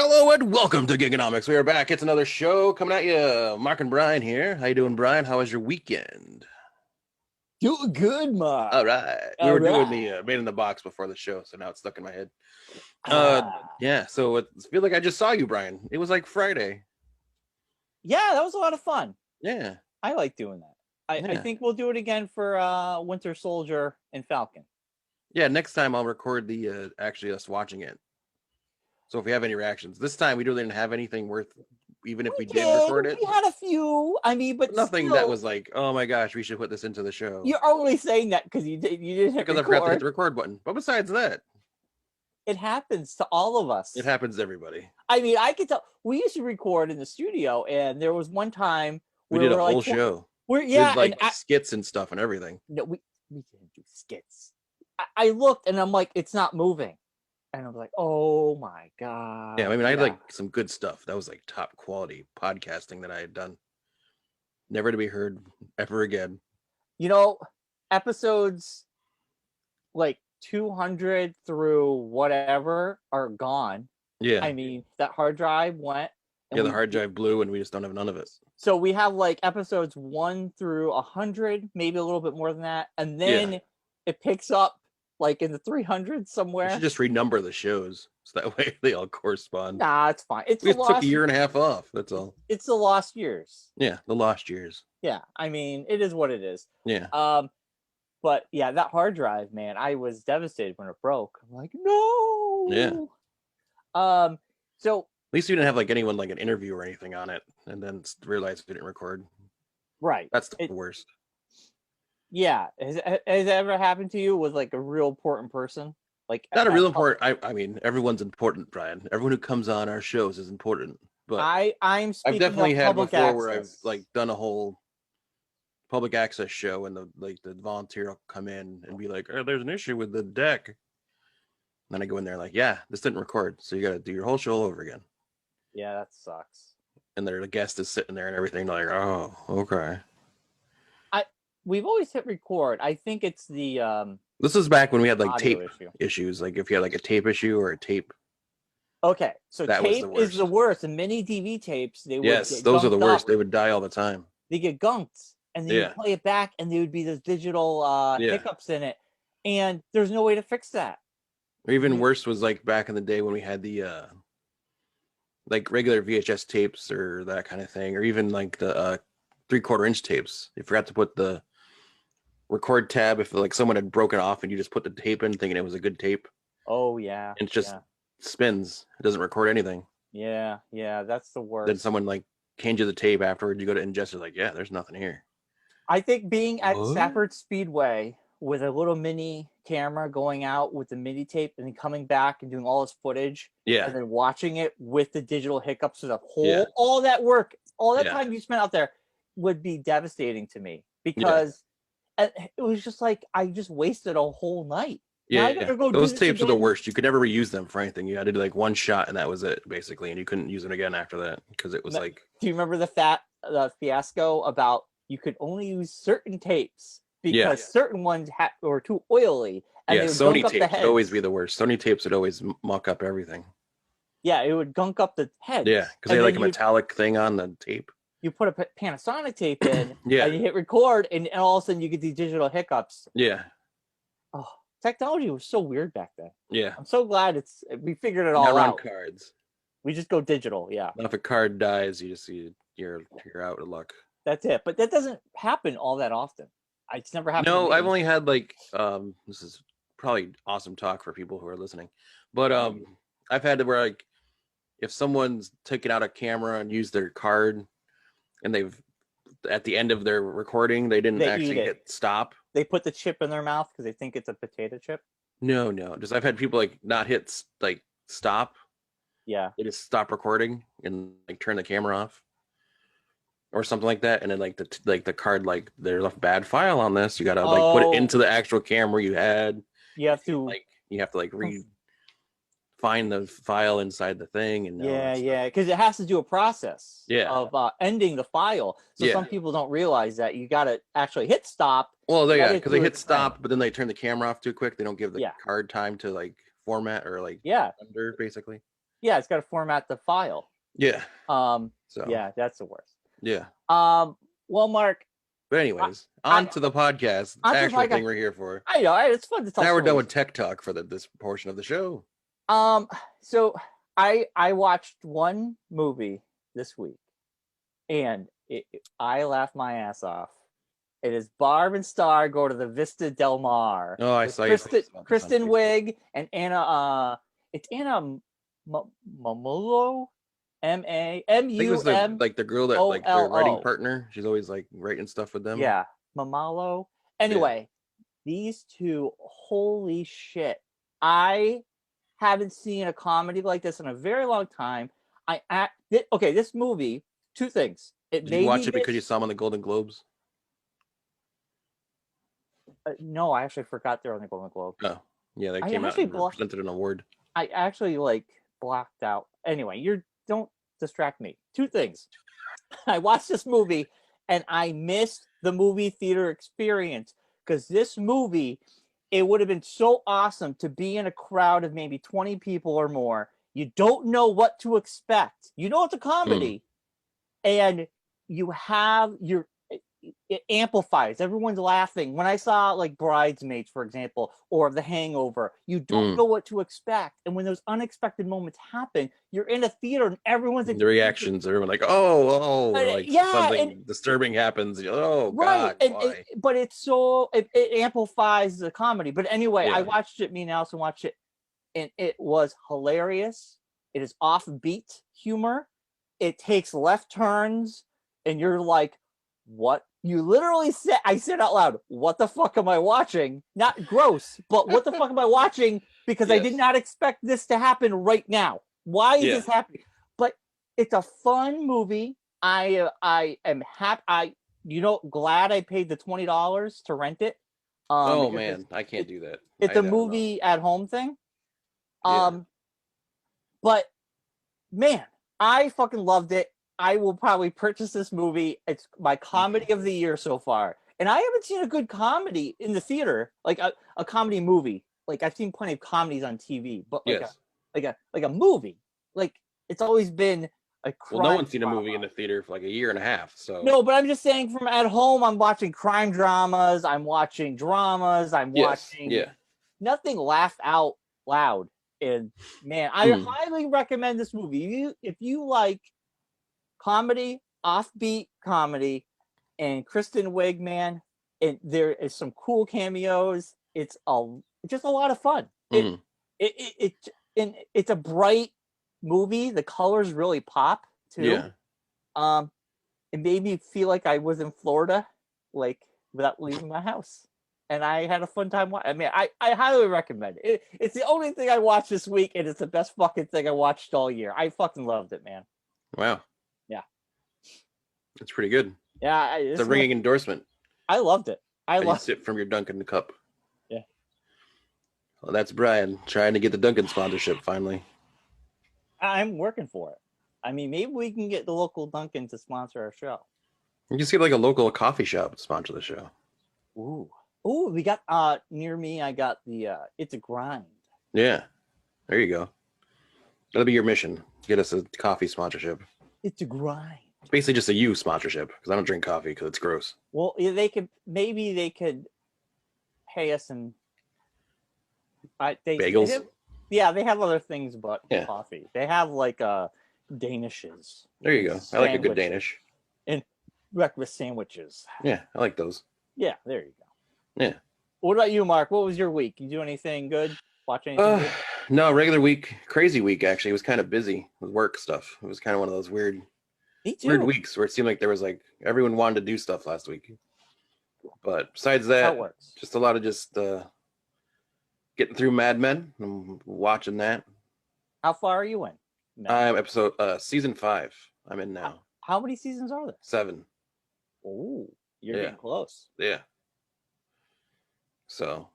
Hello and welcome to Giganomics. We are back. It's another show coming at you. Marc and Bryon here. How you doing, Bryon? How was your weekend? Doing good, Mark. All right. We All were doing right. the Made in the Box before the show, so now it's stuck in my head. Uh, Ah. yeah. So I feel like I just saw you, Bryon. It was like Friday. Yeah, that was a lot of fun. Yeah. I like doing that. I Yeah. think we'll do it again for Winter Soldier and Falcon. Yeah. Next time I'll record the actually us watching it. So if we have any reactions, this time we really didn't have anything worth, even if we We did did. record it. We had a few. I mean, But but nothing that still, was like, oh my gosh, we should put this into the show you're only saying that because you didn't hit because I forgot to hit record. the record button. But besides that, It happens to all of it us. happens to everybody. I mean, I could tell. We used to record in the studio, and there was one time We where did a we're whole like, show. we're We did yeah, and like skits and stuff and everything. no, we didn't do skits. I looked, and I'm like, it's not moving. And I was like, "Oh my Yeah, god!" I mean, I had Yeah, like some good stuff. That was like top quality podcasting that I had done. Never to be heard ever again. you know, episodes like 200 through whatever are gone. Yeah. I mean, that hard drive went, and Yeah, the hard drive blew and we just don't have none of it. so we have like episodes 1 through 100, maybe a little bit more than that, and Yeah. then it picks up like in the 300s We should somewhere. just renumber the shows so that way they all correspond. Nah, it's fine. It's We the just took a lost. year and a half off. That's all. It's the lost years. Yeah, the lost years. Yeah, I mean, it is what it is. Yeah. But yeah, that hard drive, man, I was devastated when it broke. I'm like, Yeah. no. So At least we didn't have like anyone like an interview or anything on it and then realized we didn't record. right, That's the worst. yeah. Has it ever happened to you with like a real important person? Like Not a real important. I mean, everyone's important, Bryon. Everyone who comes on our shows is important. But I'm I've speaking definitely of had public before where I've access. like done a whole public access show and the volunteer will come in and be like, oh, there's an issue with the deck. And then I go in there like, yeah, this didn't record, so you got to do your whole show all over again. Yeah, that sucks. And the guest is sitting there and everything. They're like, oh, okay. We've always hit record. I think it's the This is back when we had like audio tape issue. issues. Like if you had like a tape issue or a tape. Okay, so That was tape the is the worst. worst. And mini DV tapes, they would Yes, get those are the gunked worst. up. They would die all the time. They get gunked, and then you Yeah. play it back, and there would be those digital Yeah. hiccups in it, and there's no way to fix that. Or even worse was like back in the day when we had the like regular VHS tapes or that kind of thing, or even like the 3/4 inch tapes. You forgot to put the record tab if like someone had broken off and you just put the tape in thinking it was a good tape. Oh yeah, And it just spins. It doesn't record anything. yeah, that's the worst. Then someone like hands you the tape afterward, you go to ingest it, like, yeah, there's nothing here. I think being at What? Stafford Speedway with a little mini camera going out with the mini tape and then coming back and doing all this footage, Yeah. and then watching it with the digital hiccups to the whole Yeah. all that work, all that Yeah. time you spent out there would be devastating to me because it was just like I just wasted a whole night. Now I Yeah. gotta go do Those this tapes are the again. worst. You could never reuse them for anything. You had to do like one shot and that was it, basically. And you couldn't use it again after that because it was like. Do you remember the fiasco about you could only use certain tapes because certain ones were too oily? And Yeah, they would Sony gunk up the tapes would heads. always be the worst. Sony tapes would always muck up everything. Yeah, it would gunk up the heads. Yeah, because they had like a metallic thing on the tape. You put a Panasonic tape in, Yeah. and you hit record, and all of a sudden you get these digital hiccups. Yeah. Oh, technology was so weird back then. Yeah. I'm so glad we figured it all Now out. cards. We just go digital. Yeah. Now if a card dies, you're out of luck. That's it. But that doesn't happen all that often. It's never happened. No, to me. I've only had like this is probably awesome talk for people who are listening. But I've had to where like if someone's taken out a camera and used their card and they've at the end of their recording they didn't actually hit stop. They put the chip in their mouth because they think it's a potato chip. No. Just I've had people like not hit like stop. Yeah. They just stop recording and like turn the camera off. Or something like that, and then like the card, like there's a bad file on this. You gotta like put it into the actual camera you had. You have to find the file inside the thing, and because it has to do a process of ending the file. So some people don't realize that you gotta actually hit stop. Well, because they hit stop, but then they turn the camera off too quick. They don't give the card time to like format or like render basically. Yeah, it's got to format the file. Yeah. So So yeah, that's the worst. yeah. Well, Mark. But anyways, on to the podcast. Actual thing we're here for. I know it's fun to tell. Now we're done with tech talk for this portion of the show. So I watched one movie this week, and I laughed my ass off. It is Barb and Star go to the Vista Del Mar. Oh, I saw Kristen Wiig and Anna. It's Anna Mamolo. M-A-M-U-M. I think it was the girl that like their writing partner. She's always like writing stuff with them. Yeah, Mamalo. Anyway, these two, holy shit! I haven't seen a comedy like this in a very long time. This movie. Two things. Did you watch it because you saw them on the Golden Globes? No, I actually forgot they're on the Golden Globe. Oh, yeah, they came out and presented an award. I actually blocked out. Anyway, don't distract me. Two things. I watched this movie and I missed the movie theater experience because this movie, it would have been so awesome to be in a crowd of maybe 20 people or more. You don't know what to expect. You know it's a comedy, and it amplifies. Everyone's laughing. When I saw like Bridesmaids, for example, or The Hangover, you don't know what to expect. And when those unexpected moments happen, you're in a theater and everyone's the reactions. Everyone like, like something disturbing happens. Oh, right. God, why? But it amplifies the comedy. But anyway, I watched it. Me and Allison watched it, and it was hilarious. It is offbeat humor. It takes left turns, and you're like, what? You literally said, I said out loud, what the fuck am I watching? Not gross, but what the fuck am I watching? Because I did not expect this to happen right now. Why is this happening? But it's a fun movie. I am happy. Glad I paid the $20 to rent it. Oh man, I can't do that. It's a movie at home thing. But man, I fucking loved it. I will probably purchase this movie. It's my comedy of the year so far. And I haven't seen a good comedy in the theater, like a comedy movie. Like I've seen plenty of comedies on TV, but like a movie. Like it's always been a crime. Well, no one's seen a movie in the theater for like a year and a half. So no, but I'm just saying from at home, I'm watching crime dramas, I'm watching dramas, I'm watching nothing laugh out loud. And man, I highly recommend this movie. If you like comedy, offbeat comedy, and Kristen Wiig, man, and there is some cool cameos. It's just a lot of fun. It's a bright movie. The colors really pop too. Yeah. It made me feel like I was in Florida, like without leaving my house, and I had a fun time. I mean, I highly recommend it. It's the only thing I watched this week, and it's the best fucking thing I watched all year. I fucking loved it, man. Wow. Yeah. That's pretty good. Yeah. It's a ringing endorsement. I loved it. I loved it from your Dunkin' cup. Yeah. Well, that's Brian trying to get the Dunkin' sponsorship finally. I'm working for it. I mean, maybe we can get the local Dunkin' to sponsor our show. You can see like a local coffee shop to sponsor the show. Ooh, we got near me. I got the It's a Grind. Yeah, there you go. That'll be your mission. Get us a coffee sponsorship. It's a Grind. It's basically just a you sponsorship because I don't drink coffee because it's gross. Well, they could pay us in bagels. They have other things but coffee. They have like Danishes. There you go. I like a good Danish. And breakfast sandwiches. Yeah, I like those. Yeah, there you go. Yeah. What about you, Mark? What was your week? You do anything good? Watch anything good? No, regular week. Crazy week, actually. It was kind of busy with work stuff. It was kind of one of those weird weeks where it seemed like there was like everyone wanted to do stuff last week. But besides that, just a lot of getting through Mad Men and watching that. How far are you in? I'm season 5. I'm in now. How many seasons are there? 7. Oh, you're getting close. Yeah. So,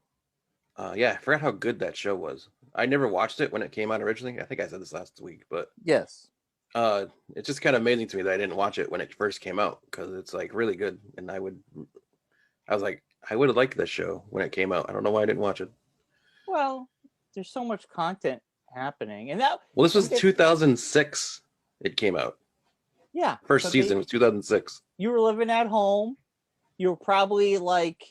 I forgot how good that show was. I never watched it when it came out originally. I think I said this last week, but yes. It's just kind of amazing to me that I didn't watch it when it first came out because it's like really good, and I would have liked this show when it came out. I don't know why I didn't watch it. Well, there's so much content. happening. And that Well, this was 2006. It came out. Yeah. First season was 2006. You were living at home. You were probably like,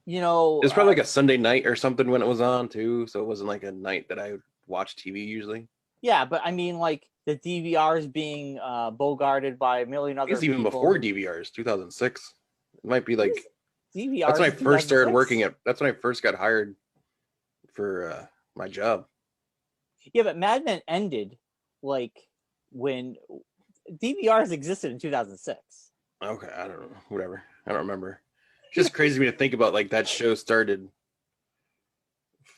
it was probably like a Sunday night or something when it was on too. So it wasn't like a night that I would watch TV usually. Yeah, but I mean, like the DVRs being bogarted by a million other. It's even before DVRs, 2006. It might be like DVRs. That's when I first started working at. That's when I first got hired for my job. Yeah, but Mad Men ended like when DVRs existed in 2006. Okay, I don't know. Whatever. I don't remember. It's just crazy to me to think about like that show started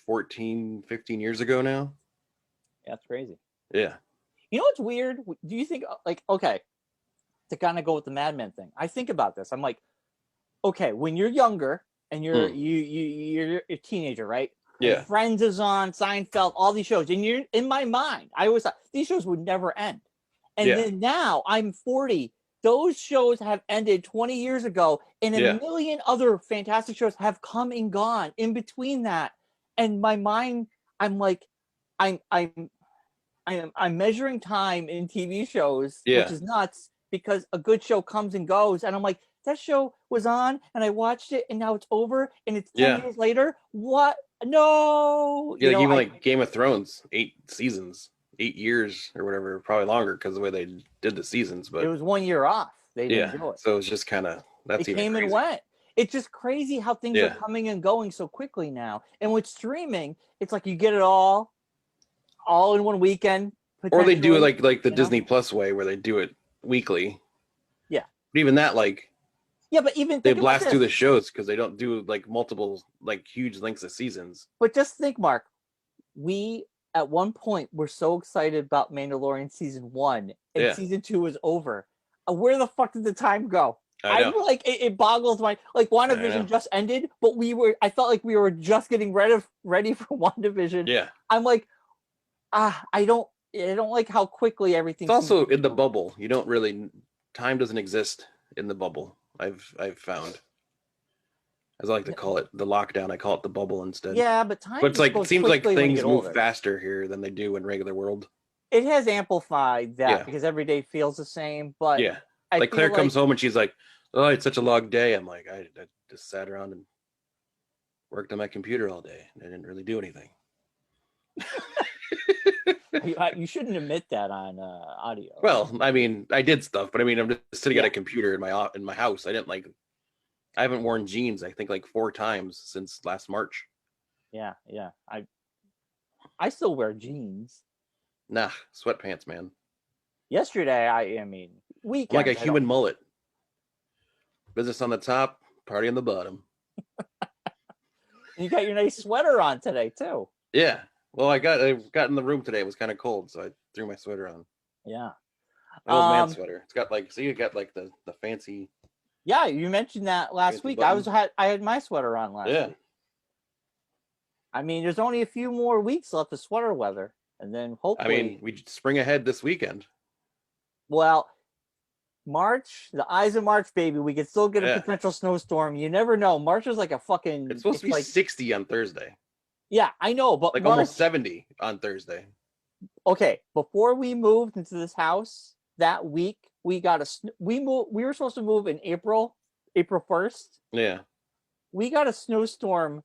14, 15 years ago now. Yeah, that's crazy. Yeah. You know what's weird? Do you think like, okay, to kind of go with the Mad Men thing, I think about this. I'm like, okay, when you're younger and you're you're a teenager, right? Yeah. And Friends is on, Seinfeld, all these shows, and you're in my mind. I always thought these shows would never end, and then now I'm 40. Those shows have ended 20 years ago, and a million other fantastic shows have come and gone in between that. And my mind, I'm like, I'm measuring time in TV shows, which is nuts because a good show comes and goes, and I'm like, that show was on, and I watched it, and now it's over, and it's 10 years later. What? No. Yeah, like even like Game of Thrones, 8 seasons. 8 years or whatever, probably longer because the way they did the seasons. But it was 1 year off. They didn't do it. So it's just kind of it came and went. It's just crazy how things are coming and going so quickly now. And with streaming, it's like you get it all in one weekend. Or they do it like the Disney Plus way where they do it weekly. Yeah. But even that, like, but even they blast through the shows because they don't do like multiple like huge lengths of seasons. But just think, Mark, we at one point we're so excited about Mandalorian season 1 and season 2 is over. Where the fuck did the time go? I'm like, it boggles my, like, WandaVision just ended, but I felt like we were just getting ready for WandaVision. Yeah. I'm like, I don't like how quickly everything. It's also in the bubble. You don't really, time doesn't exist in the bubble. I've found. As I like to call it, the lockdown. I call it the bubble instead. Yeah, but time. But it's like it seems like things move faster here than they do in regular world. It has amplified that because every day feels the same. But like Claire comes home and she's like, "Oh, it's such a long day." I'm like, I just sat around and worked on my computer all day. I didn't really do anything. You shouldn't admit that on audio. Well, I mean, I did stuff, but I mean, I'm just sitting at a computer in my house. I haven't worn jeans, I think, like 4 times since last March. Yeah. I still wear jeans. Nah, sweatpants, man. Yesterday, I mean, weekend. Like a human mullet. Business on the top, party on the bottom. You got your nice sweater on today, too. Yeah. Well, I got in the room today. It was kind of cold, so I threw my sweater on. Yeah. An old man sweater. It's got like, so you got like the fancy. Yeah, you mentioned that last week. Buttons. I had my sweater on last week. I mean, there's only a few more weeks left of sweater weather, and then hopefully. I mean, we spring ahead this weekend. Well, March, the eyes of March, baby. We could still get a potential snowstorm. You never know. March is like a fucking. It's supposed to be like 60 on Thursday. Yeah, I know, but like March, almost 70 on Thursday. Okay, before we moved into this house that week, we were supposed to move in April 1st. Yeah. We got a snowstorm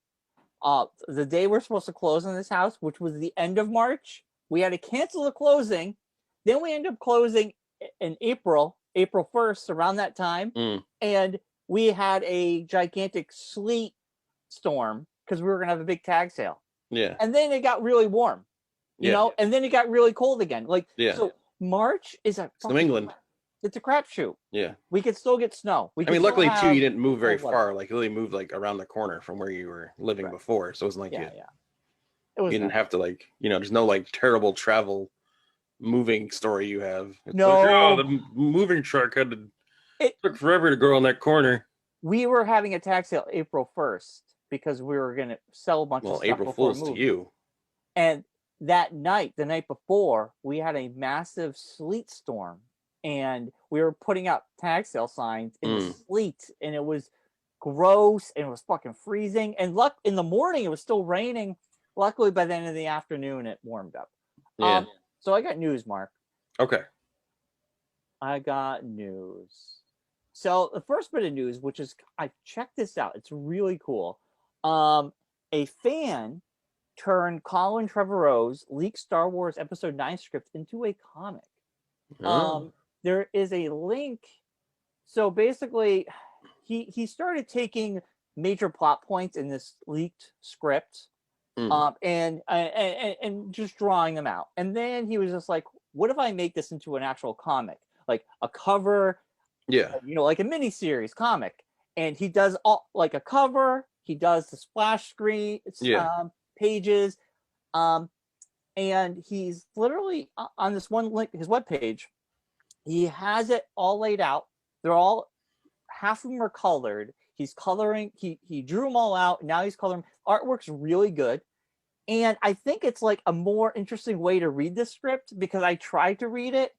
the day we're supposed to close on this house, which was the end of March. We had to cancel the closing. Then we ended up closing in April 1st, around that time. And we had a gigantic sleet storm because we were going to have a big tag sale. Yeah. And then it got really warm, you know, and then it got really cold again. Like, so March is a New England. It's a crapshoot. Yeah. We could still get snow. I mean, luckily too, you didn't move very far. Like, you really moved like around the corner from where you were living before. So it wasn't like you didn't have to, like, you know, there's no like terrible travel moving story you have. It's no. Like, oh, the moving truck took forever to go on that corner. We were having a tag sale April 1st because we were going to sell a bunch of stuff. April Fool's to you. And that night, the night before, we had a massive sleet storm. And we were putting up tag sale signs in the sleet, and it was gross, and it was fucking freezing. And in the morning, it was still raining. Luckily, by the end of the afternoon, it warmed up. Yeah. So I got news, Mark. Okay. I got news. So the first bit of news, which is I checked this out. It's really cool. A fan turned Colin Trevorrow's leaked Star Wars Episode 9 script into a comic. Oh. There is a link. So basically, he started taking major plot points in this leaked script, and just drawing them out. And then he was just like, "What if I make this into an actual comic, like a cover? Yeah. Like a mini series comic." And he does all like a cover. He does the splash screen pages, and he's literally on this one link, his webpage. He has it all laid out. They're all half of them are colored. He's coloring. He drew them all out. Now he's coloring. Artwork's really good, and I think it's like a more interesting way to read this script because I tried to read it,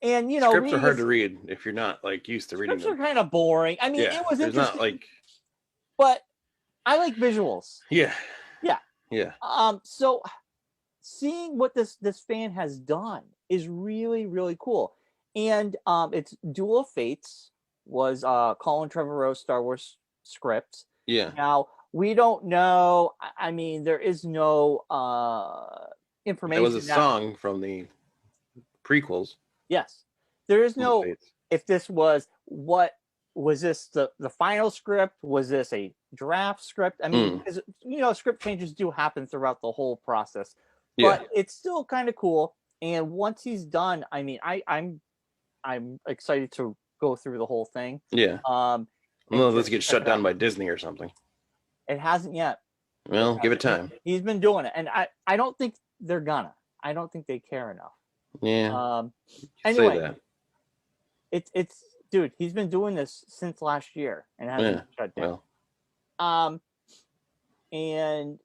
and scripts are hard to read if you're not like used to reading them. Scripts are kind of boring. I mean, it was interesting, not like, but I like visuals. Yeah. So seeing what this fan has done is really, really cool. And it's Duel of Fates was Colin Trevorrow's Star Wars script. Yeah. Now we don't know. I mean, there is no information. It was a song from the prequels. Yes, there is no. If this was this the final script? Was this a draft script? I mean, because, script changes do happen throughout the whole process. But it's still kind of cool. And once he's done, I mean, I'm excited to go through the whole thing. Yeah. Let's get shut down by Disney or something. It hasn't yet. Well, give it time. He's been doing it, and I don't think they're gonna. I don't think they care enough. Yeah. Anyway, say that. It's dude. He's been doing this since last year and hasn't shut down. Well. And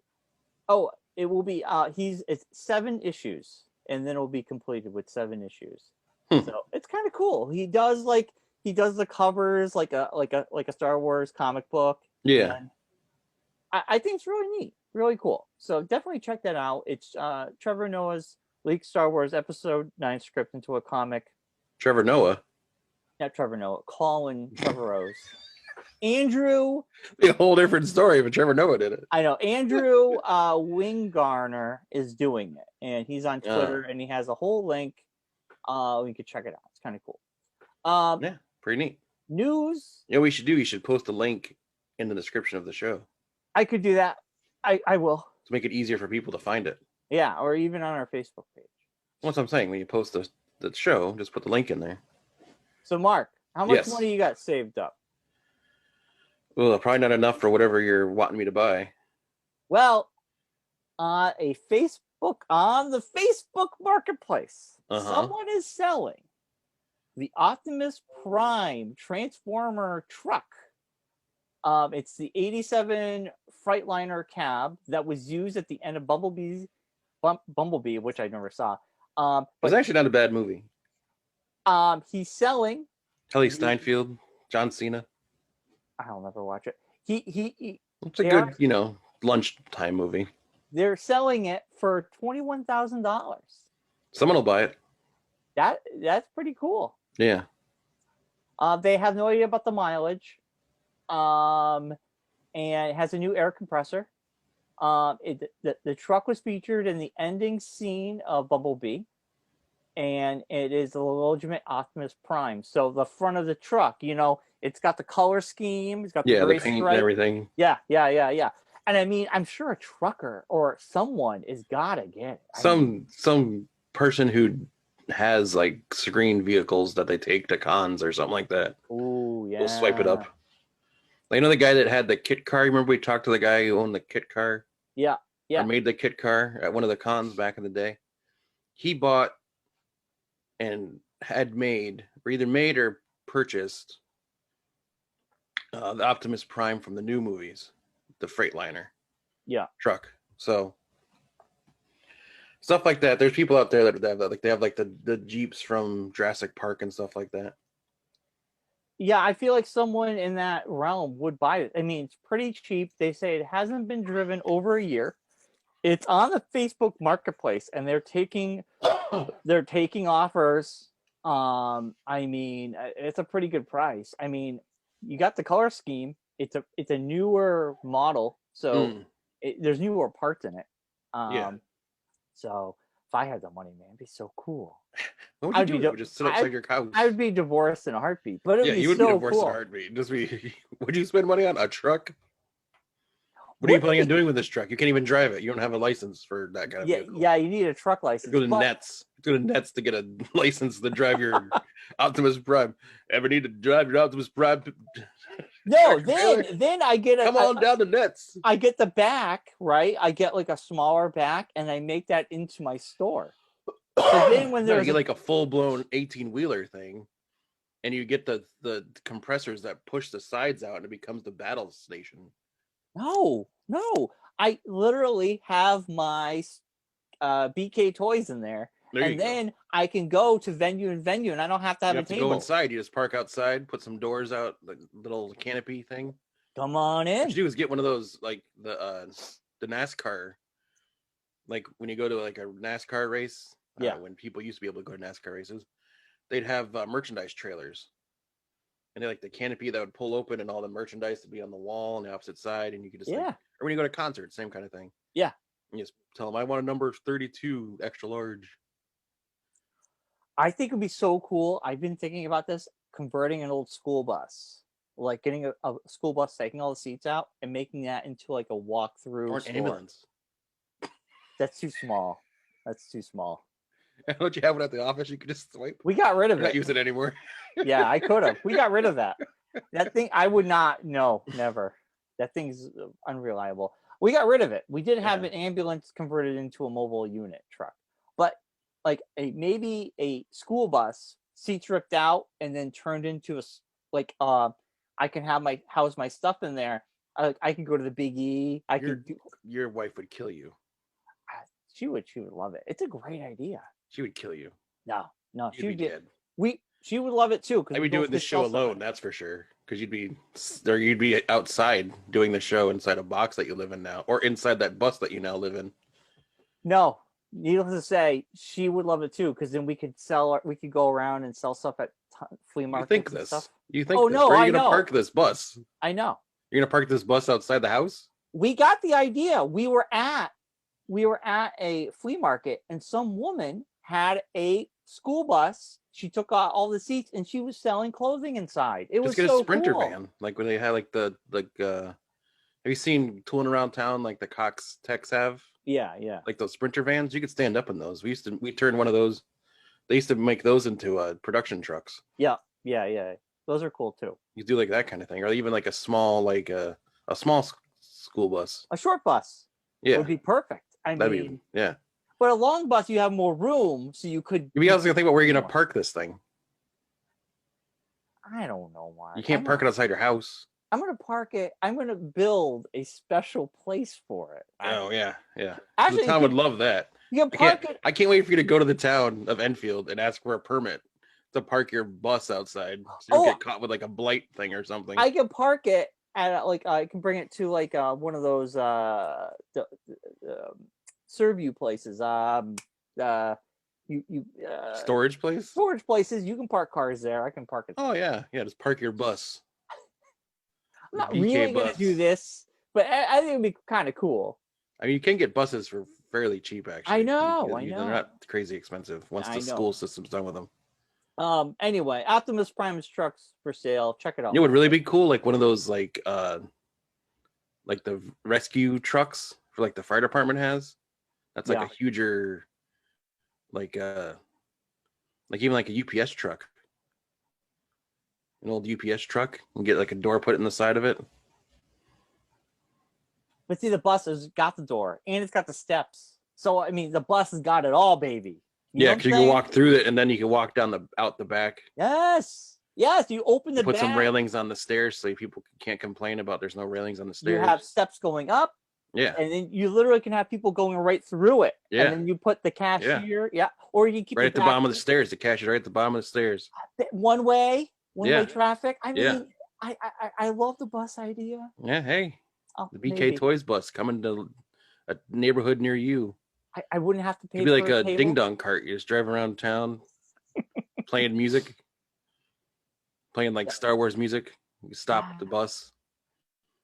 it will be it's 7 issues, and then it'll be completed with 7 issues. So it's kind of cool. He does the covers like a Star Wars comic book. Yeah. I think it's really neat, really cool. So definitely check that out. It's Trevor Noah's leaked Star Wars Episode 9 script into a comic. Trevor Noah. Not Trevor Noah. Colin Trevorrow's. Andrew. Be a whole different story, but Trevor Noah did it. I know. Andrew Winggarner is doing it, and he's on Twitter, and he has a whole link. You can check it out. It's kind of cool. Yeah, pretty neat. News. You know what we should do? You should post a link in the description of the show. I could do that. I will. To make it easier for people to find it. Yeah, or even on our Facebook page. That's what I'm saying. When you post the show, just put the link in there. So, Mark, how much money you got saved up? Well, probably not enough for whatever you're wanting me to buy. Well, on the Facebook Marketplace, someone is selling the Optimus Prime Transformer Truck. It's the 87 Freightliner cab that was used at the end of Bumblebee, which I never saw. But it's actually not a bad movie. He's selling Kelly Steinfeld, John Cena. I'll never watch it. It's a good, lunchtime movie. They're selling it for $21,000. Someone will buy it. That's pretty cool. Yeah. They have no idea about the mileage. And it has a new air compressor. The truck was featured in the ending scene of Bumblebee, and it is the legitimate Optimus Prime. So the front of the truck, it's got the color scheme. It's got the gray paint stripe. And everything. Yeah. And I mean, I'm sure a trucker or someone is gotta get it. Some person who has like screen vehicles that they take to cons or something like that. Oh yeah. We'll swipe it up. Like, the guy that had the kit car. Remember we talked to the guy who owned the kit car? Yeah. Or made the kit car at one of the cons back in the day. He bought and had either made or purchased the Optimus Prime from the new movies, the Freightliner truck. So stuff like that. There's people out there that have that. They have like the Jeeps from Jurassic Park and stuff like that. Yeah, I feel like someone in that realm would buy it. I mean, it's pretty cheap. They say it hasn't been driven over a year. It's on the Facebook Marketplace, and they're taking offers. I mean, it's a pretty good price. I mean, you got the color scheme. It's a newer model, so there's newer parts in it. Yeah. So if I had the money, man, it'd be so cool. What would you do? Just sit outside your couch. I would be divorced in a heartbeat, but it'd be you would so be divorced cool. in a heartbeat. Just be. Would you spend money on a truck? What are you planning on doing with this truck? You can't even drive it. You don't have a license for that kind of vehicle. Yeah, you need a truck license. Go to Nets. Go to Nets to get a license to drive your Optimus Prime. Ever need to drive your Optimus Prime? No, then I get come on down to Nets. I get the back, right? I get like a smaller back, and I make that into my store. So then when there's like a full-blown 18-wheeler thing, and you get the compressors that push the sides out, and it becomes the battle station. No. I literally have my BK toys in there. And then I can go to venue, and I don't have to have a table. Go inside. You just park outside, put some doors out, the little canopy thing. Come on in. What you do is get one of those, like the NASCAR, like when you go to like a NASCAR race. When people used to be able to go to NASCAR races, they'd have merchandise trailers, and they like the canopy that would pull open, and all the merchandise would be on the wall on the opposite side, and you could just or when you go to concerts, same kind of thing. Yeah. And you just tell them, I want a number 32 extra large. I think it'd be so cool. I've been thinking about this, converting an old school bus, like getting a school bus, taking all the seats out and making that into like a walk-through or an ambulance. That's too small. Don't you have one at the office? You could just swipe. We got rid of it. Not use it anymore. Yeah, I could have. We got rid of that. That thing, I would not. No, never. That thing's unreliable. We got rid of it. We did have an ambulance converted into a mobile unit truck, but like maybe a school bus, seats ripped out and then turned into I can have house my stuff in there. I can go to the Big E. Your wife would kill you. She would love it. It's a great idea. She would kill you. No, she would be dead. She would love it too. I'd be doing this show alone, that's for sure. Because you'd be outside doing the show inside a box that you live in now, or inside that bus that you now live in. No, needless to say, she would love it too. Because then we could go around and sell stuff at flea markets. You think? Oh no, where are you gonna park this bus? I know. You're gonna park this bus outside the house? We got the idea. We were at a flea market, and some woman had a school bus. She took out all the seats, and she was selling clothing inside. It was so cool. Just get a Sprinter van, like when they had have you seen tooling around town like the Cox Techs have? Yeah. Like those Sprinter vans, you could stand up in those. We turned one of those. They used to make those into production trucks. Yeah. Those are cool too. You do like that kind of thing, or even like a small small school bus, a short bus. Yeah, would be perfect. But a long bus, you have more room, so you could. You also think about where you're gonna park this thing. I don't know why. You can't park it outside your house. I'm gonna park it. I'm gonna build a special place for it. Oh yeah. Actually, the town would love that. You can park it. I can't wait for you to go to the town of Enfield and ask for a permit to park your bus outside, so you don't get caught with like a blight thing or something. I can park it at I can bring it to like one of those serve you places. Storage places. You can park cars there. I can park it. Oh yeah, just park your bus. I'm not really gonna do this, but I think it'd be kind of cool. I mean, you can get buses for fairly cheap, actually. I know. They're not crazy expensive once the school system's done with them. Anyway, Optimus Prime Trucks for sale. Check it out. You know what would really be cool? Like one of those like the rescue trucks for like the fire department has. That's like a huger, like even like a UPS truck. An old UPS truck and get like a door put in the side of it. But see, the bus has got the door and it's got the steps. So I mean, the bus has got it all, baby. Because you can walk through it and then you can walk down out the back. Yes. You open the put some railings on the stairs so people can't complain about there's no railings on the stairs. You have steps going up. Yeah. And then you literally can have people going right through it. Yeah. And then you put the cashier. Yeah. Or you keep right at the bottom of the stairs. The cashier's right at the bottom of the stairs. One way traffic. I mean, I love the bus idea. Yeah. Hey, the BK maybe. Toys bus coming to a neighborhood near you. I wouldn't have to pay It'd be like for a table. ding dong cart. You just drive around town, playing music, playing like Star Wars music. You stop at the bus,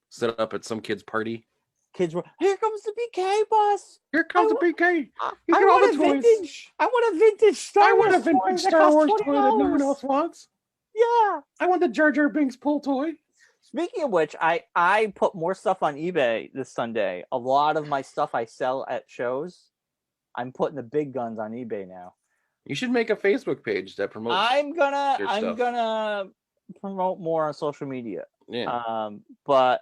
set up at some kid's party. Kids were, here comes the BK bus. Here comes the BK. I want a vintage. I want a vintage Star Wars toy that no one else wants. Yeah. I want the Jar Jar Binks pull toy. Speaking of which, I put more stuff on eBay this Sunday. A lot of my stuff I sell at shows. I'm putting the big guns on eBay now. You should make a Facebook page that promotes. I'm gonna promote more on social media. Yeah. But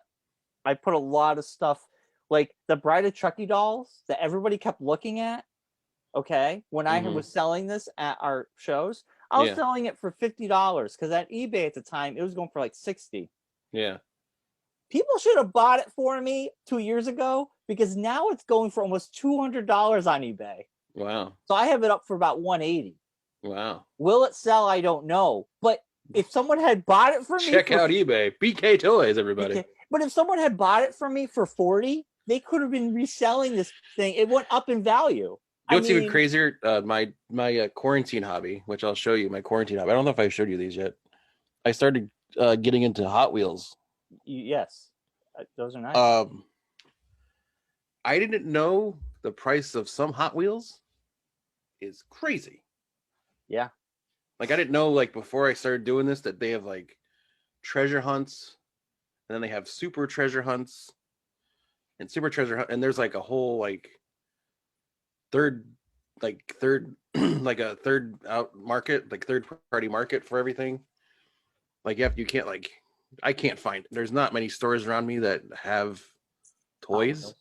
I put a lot of stuff, like the Bride of Chucky dolls that everybody kept looking at. Okay, when I was selling this at our shows, I was selling it for $50 because at eBay at the time it was going for like $60. Yeah. People should have bought it for me 2 years ago because now it's going for almost $200 on eBay. Wow. So I have it up for about $180. Wow. Will it sell? I don't know. But if someone had bought it for me, check out eBay. BK Toys, everybody. But if someone had bought it for me for $40, they could have been reselling this thing. It went up in value. You know what's even crazier? My quarantine hobby, which I'll show you. My quarantine hobby. I don't know if I showed you these yet. I started getting into Hot Wheels. Yes, those are nice. I didn't know the price of some Hot Wheels is crazy. Yeah. Like I didn't know like before I started doing this that they have like treasure hunts, and then they have super treasure hunts, and super treasure hunt, and there's like a whole like third like a third out market, like third party market for everything. Like you can't like I can't find there's not many stores around me that have toys.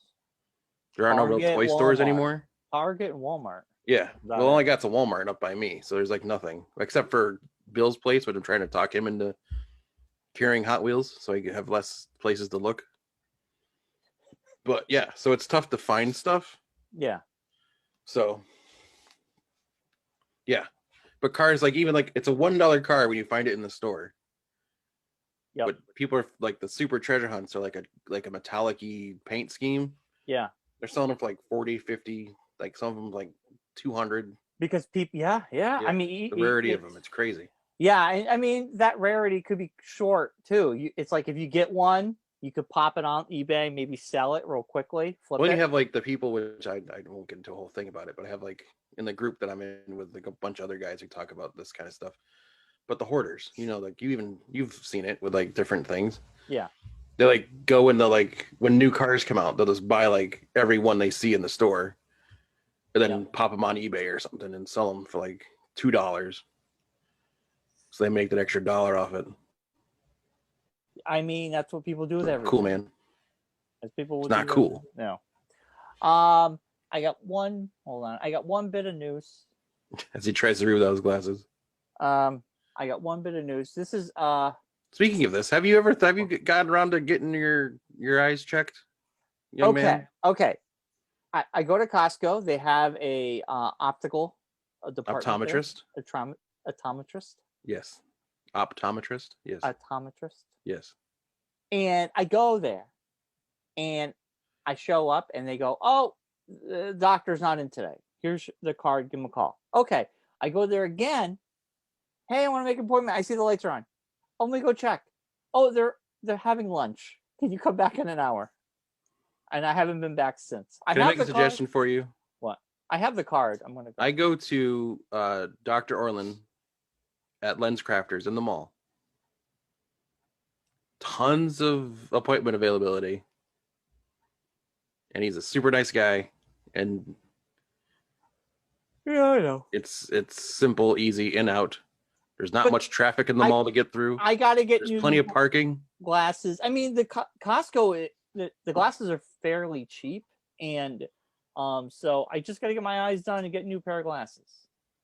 There are no real toy stores anymore. Target and Walmart. Yeah. Well, all I got's a Walmart up by me, so there's like nothing except for Bill's place, but I'm trying to talk him into carrying Hot Wheels so I can have less places to look. But yeah, so it's tough to find stuff. Yeah. So yeah, but cars like even like it's a $1 car when you find it in the store. Yeah. But people are like the super treasure hunts are like a metallic-y paint scheme. Yeah. They're selling them for like 40, 50, like some of them like 200. Because people, yeah. I mean, the rarity of them, it's crazy. Yeah, I mean that rarity could be short too. It's like if you get one, you could pop it on eBay, maybe sell it real quickly. Well, you have like the people, which I won't get into a whole thing about it, but I have like in the group that I'm in with like a bunch of other guys who talk about this kind of stuff. But the hoarders, like you've seen it with like different things. Yeah. They like go into like when new cars come out, they'll just buy like every one they see in the store, and then pop them on eBay or something and sell them for like $2. So they make that extra $1 off it. I mean, that's what people do with everything. Cool, man. As people would it's not cool. No. I got one. Hold on. I got one bit of news. As he tries to read without his glasses. I got one bit of news. This is Speaking of this, have you gotten around to getting your eyes checked, young man? Okay. I go to Costco. They have a optical department. Optometrist. Optometrist. Yes. Optometrist. Yes. Optometrist. Yes. And I go there, and I show up, and they go, "Oh, the doctor's not in today. Here's the card. Give him a call." Okay. I go there again. Hey, I want to make an appointment. I see the lights are on. Let me go check. Oh, they're having lunch. Can you come back in an hour? And I haven't been back since. Can I make a suggestion for you? What? I have the card. I'm gonna. I go to Dr. Orlin at Lens Crafters in the mall. Tons of appointment availability, and he's a super nice guy. And yeah, I know. It's simple, easy, in out. There's not much traffic in the mall to get through. I gotta get. There's plenty of parking. Glasses. I mean, the Costco. The glasses are fairly cheap, and so I just gotta get my eyes done and get a new pair of glasses.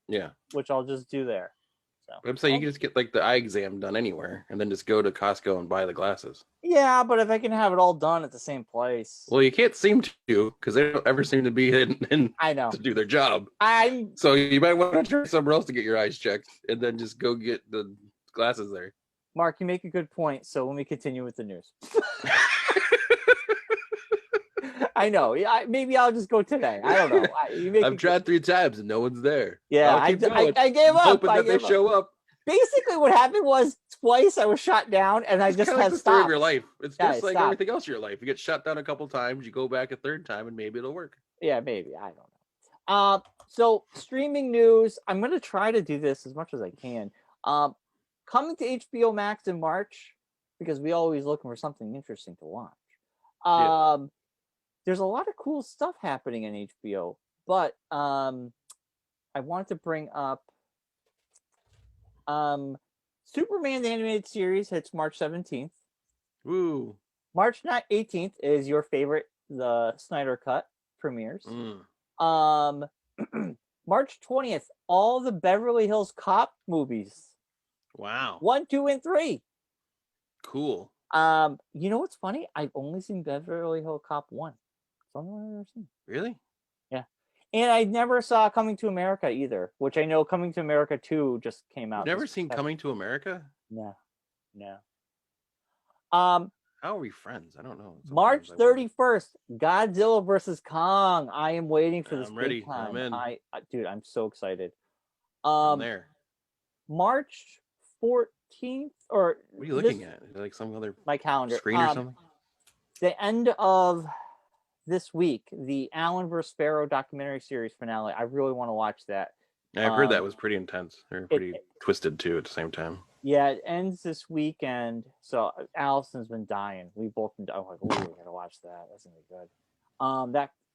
Yeah. Which I'll just do there. So I'm saying you can just get like the eye exam done anywhere, and then just go to Costco and buy the glasses. Yeah, but if I can have it all done at the same place. Well, you can't seem to because they don't ever seem to be in I know. to do their job. So you might want to try somewhere else to get your eyes checked, and then just go get the glasses there. Mark, you make a good point. So let me continue with the news. I know. Yeah, maybe I'll just go today. I don't know. I've tried 3 times and no one's there. Yeah, I'll keep going. I gave up. Hoping that they show up. Basically, what happened was twice I was shot down, and I just kind of had like the stopped. story of your life. It's just like stopped. everything else in your life. You get shot down a couple times, you go back a third time, and maybe it'll work. Yeah, maybe. I don't know. So streaming news. I'm going to try to do this as much as I can. Coming to HBO Max in March, because we always looking for something interesting to watch. There's a lot of cool stuff happening in HBO, but I wanted to bring up Superman the animated series hits March 17th. Woo. March 18th is your favorite, the Snyder Cut premieres. March 20th, all the Beverly Hills Cop movies. Wow. 1, 2, and 3. Cool. You know what's funny? I've only seen Beverly Hills Cop 1. It's the only one I've ever seen. Really? Yeah. And I never saw Coming to America either, which I know Coming to America 2 just came out. You've never seen Coming to America? No. How are we friends? I don't know. March 31st, Godzilla versus Kong. I am waiting for this. I'm ready. Time. I'm in. Dude, I'm so excited. I'm there. March 14th, or what are you looking at? Like some other my calendar screen or something? The end of this week, the Alan vs. Sparrow documentary series finale. I really want to watch that. I've heard that was pretty intense. Or pretty twisted too at the same time. Yeah, it ends this weekend. So Allison's been dying. We've both been dying. I'm like, we gotta watch that. That's gonna be good.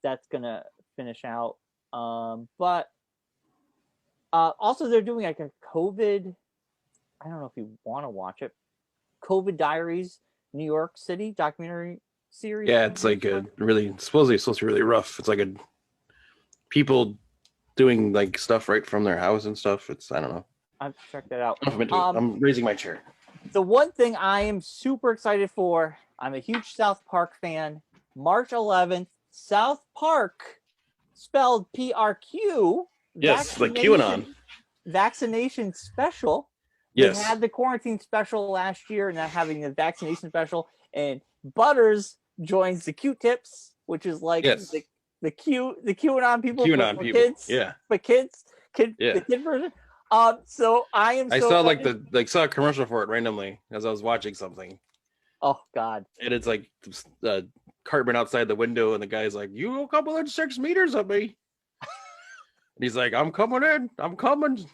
That's gonna finish out. But also they're doing like a COVID. I don't know if you want to watch it. COVID Diaries, New York City documentary series. Yeah, it's like a really supposedly it's supposed to be really rough. It's like a people doing like stuff right from their house and stuff. It's I don't know. I've checked that out. I'm raising my chair. The one thing I am super excited for, I'm a huge South Park fan. March 11th, South Park, spelled PRQ. Yes, like QAnon. Vaccination special. Yes. They had the quarantine special last year, and they're having the vaccination special. And Butters joins the Q-tips, which is like the QAnon people. QAnon people. Kids, yeah. But the kid version. So I am. I saw saw a commercial for it randomly as I was watching something. Oh God! And it's like Cartman outside the window, and the guy's like, "You a couple of 6 meters of me." And he's like, "I'm coming in. I'm coming."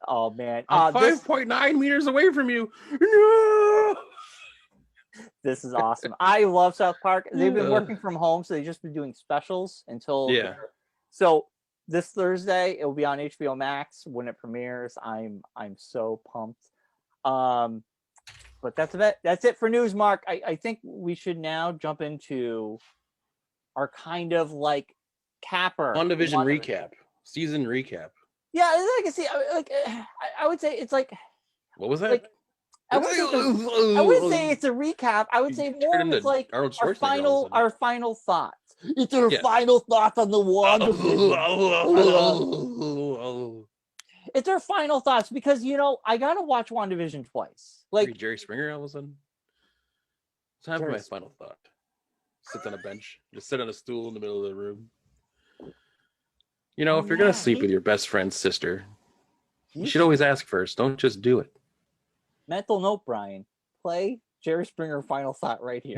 Oh man! I'm 5.9 meters away from you. No. This is awesome. I love South Park. They've been working from home, so they've just been doing specials until. Yeah. So this Thursday, it will be on HBO Max when it premieres. I'm so pumped. But that's it for news, Mark. I think we should now jump into our kind of like capper. WandaVision recap, season recap. Yeah, I can see. I would say it's like. What was that? Like, I wouldn't say it's a recap. I would say more of it's like our final thoughts. It's our final thoughts on the WandaVision. It's our final thoughts because I gotta watch WandaVision twice. Like Jerry Springer all of a sudden. Time for my final thought. Sits on a bench. Just sit on a stool in the middle of the room. If you're gonna sleep with your best friend's sister, you should always ask first. Don't just do it. Mental note, Brian. Play Jerry Springer final thought right here.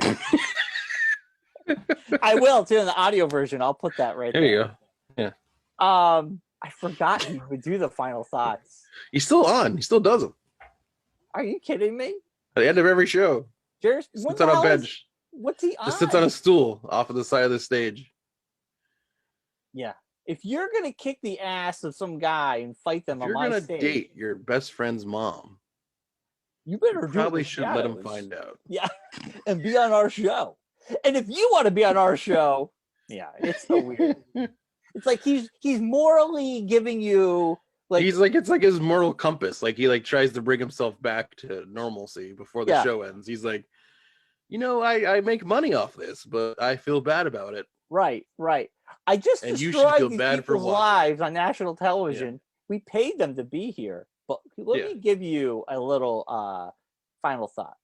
I will too in the audio version. I'll put that right there. There you go. Yeah. I forgot he would do the final thoughts. He's still on. He still does them. Are you kidding me? At the end of every show. Jerry sits on a bench. What's he on? Just sits on a stool off of the side of the stage. Yeah. If you're gonna kick the ass of some guy and fight them on my stage, you're gonna date your best friend's mom. You better probably should let him find out. Yeah, and be on our show. And if you want to be on our show, yeah, it's so weird. It's like he's morally giving you like it's like his moral compass. Like he tries to bring himself back to normalcy before the show ends. He's like, I make money off this, but I feel bad about it. Right. I just destroyed these people's lives on national television. Yeah. We paid them to be here. But let me give you a little final thought.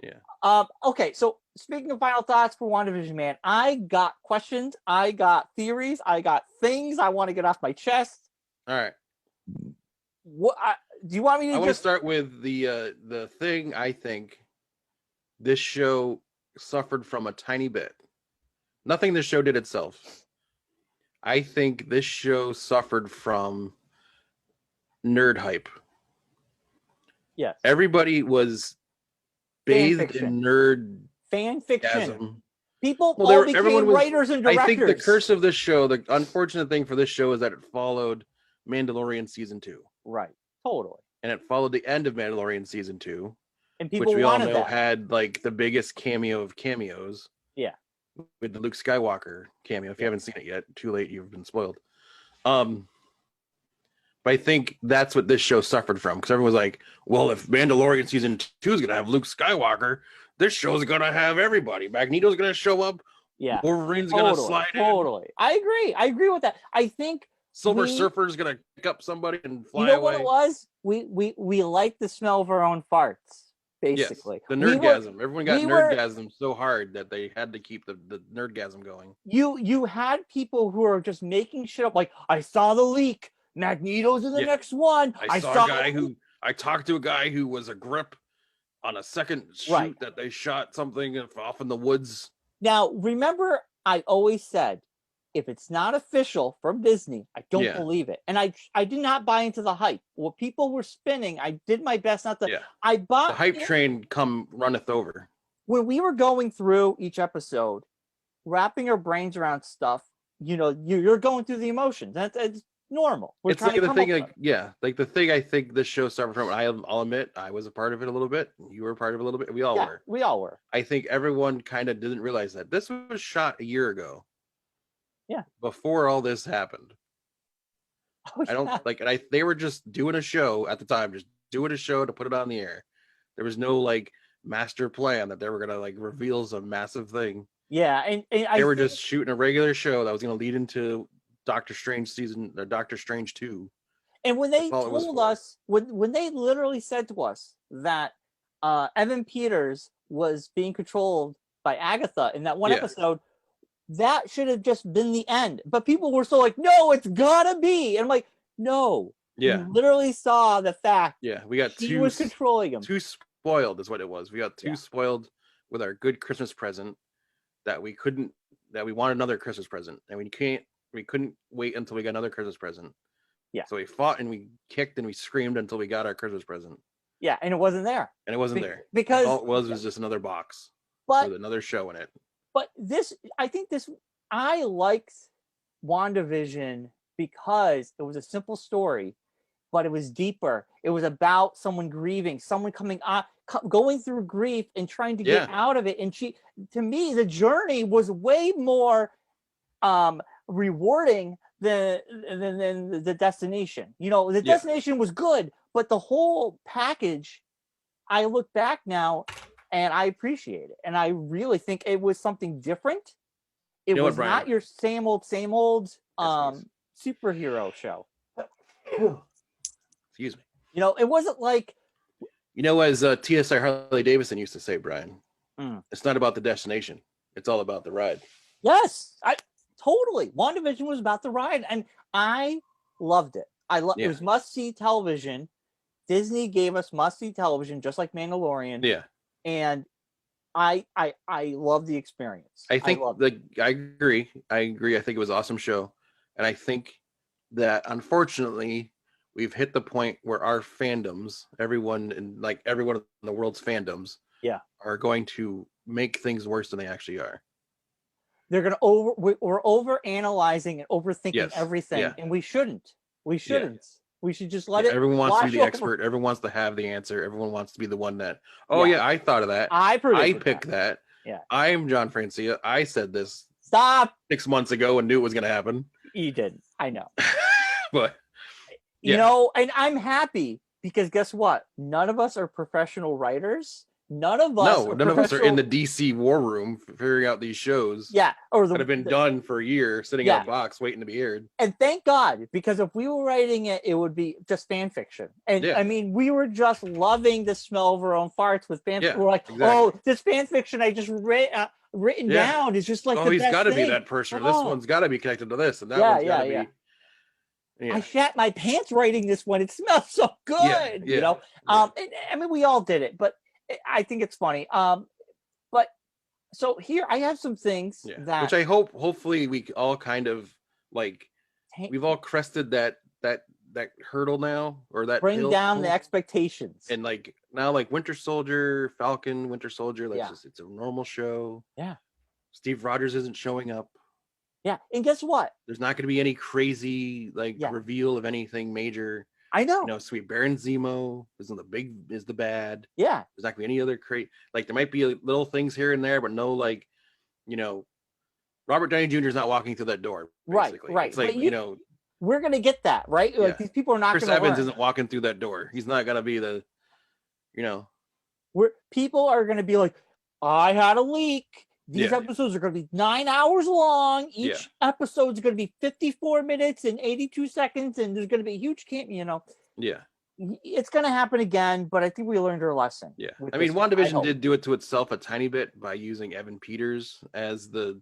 Yeah. Okay, so speaking of final thoughts for WandaVision, man, I got questions, I got theories, I got things I want to get off my chest. All right. What do you want me to want to start with the thing I think this show suffered from a tiny bit. Nothing this show did itself. I think this show suffered from nerd hype. Yes. Everybody was bathed in nerd fan fiction. People became writers and directors. I think the curse of this show, the unfortunate thing for this show, is that it followed Mandalorian season 2. Right. Totally. And it followed the end of Mandalorian season 2, and people which we all know that. had like the biggest cameo of cameos. Yeah. With the Luke Skywalker cameo. If you haven't seen it yet, too late, you've been spoiled. But I think that's what this show suffered from, because everyone was like, well, if Mandalorian season 2 is going to have Luke Skywalker, this show's going to have everybody. Magneto's going to show up. Yeah. Wolverine's going to slide in. Totally. I agree with that. I think Silver Surfer's going to pick up somebody and fly away. You know away. what it was? We like the smell of our own farts, basically. Yes, the nerdgasm. Everyone got nerdgasm so hard that they had to keep the nerdgasm going. You had people who are just making shit up, like, I saw the leak. Magneto's in the next one. I saw a guy I talked to a guy who was a grip on a second shoot that they shot something off in the woods. Now, remember, I always said, if it's not official from Disney, I don't believe it. And I did not buy into the hype. What people were spinning, I did my best not to. Yeah. I bought the hype train runneth over. When we were going through each episode, wrapping our brains around stuff, you're going through the emotions. It's normal. It's like the thing, like the thing I think this show suffered from. I'll admit, I was a part of it a little bit. You were a part of it a little bit. We all were. We all were. I think everyone kind of didn't realize that this was shot a year ago. Yeah. Before all this happened. Oh, yeah. I don't like, and they were just doing a show at the time, just doing a show to put it on the air. There was no like master plan that they were gonna like reveal some massive thing. Yeah, and they were just shooting a regular show that was gonna lead into Doctor Strange 2. And when they told us, when they literally said to us that Evan Peters was being controlled by Agatha in that one episode, that should have just been the end. But people were so like, no, it's gotta be. And I'm like, no. Yeah. You literally saw the fact. Yeah, we got she was controlling him. Too spoiled is what it was. We got too spoiled with our good Christmas present that we wanted another Christmas present. And we couldn't wait until we got another Christmas present. Yeah. So we fought and we kicked and we screamed until we got our Christmas present. Yeah, and it wasn't there. And it wasn't there. Because all it was just another box with another show in it. But I liked WandaVision because it was a simple story, but it was deeper. It was about someone grieving, someone going through grief and trying to get out of it. And to me, the journey was way more rewarding than the destination. The destination was good, but the whole package, I look back now and I appreciate it. And I really think it was something different. It was not your same old superhero show. Excuse me. It wasn't like... as TSI Harley Davidson used to say, Brian, it's not about the destination. It's all about the ride. Yes, totally. WandaVision was about the ride, and I loved it. It was must-see television. Disney gave us must-see television, just like Mandalorian. Yeah. And I love the experience. I think I agree. I think it was an awesome show. And I think that unfortunately we've hit the point where our fandoms, everyone in the world's fandoms, are going to make things worse than they actually are. They're going to we're over analyzing and overthinking everything, and we shouldn't. We should just let it. Everyone wants to be the expert. Everyone wants to have the answer. Everyone wants to be the one that, I thought of that. I picked that. Yeah. I'm John Francia. I said this. Stop. 6 months ago and knew it was going to happen. You did. I know. But and I'm happy because guess what? None of us are professional writers. none of us are in the DC war room figuring out these shows. Yeah, or that have been done for a year, sitting in a box waiting to be aired. And thank God, because if we were writing it, it would be just fan fiction. And I mean, we were just loving the smell of our own farts with fan. We're like, oh, this fan fiction I just written down is just like the he's got to be that person. This one's got to be connected to this, and that one's got to be. Yeah. I shat my pants writing this one. It smells so good, you know. I mean, we all did it, but I think it's funny. But so here I have some things that, which I hopefully we all kind of like. We've all crested that hurdle now, or that bring down the expectations, and like now, like Winter Soldier, Falcon, Winter Soldier, like it's a normal show. Yeah, Steve Rogers isn't showing up. Yeah, and guess what? There's not going to be any crazy reveal of anything major. I know. You know, Sweet Baron Zemo is the bad. Yeah. There's not going to be any other like there might be little things here and there, but no like, you know, Robert Downey Jr. is not walking through that door. Basically. Right. It's like, you know, we're going to get that, right? Like these people are not going to Chris Evans isn't walking through that door. He's not going to be the, you know. People are going to be like, I had a leak. These episodes are going to be 9 hours long. Each episode is going to be 54 minutes and 82 seconds, and there's going to be a huge you know. Yeah. It's going to happen again, but I think we learned our lesson. Yeah. I mean, WandaVision did do it to itself a tiny bit by using Evan Peters as the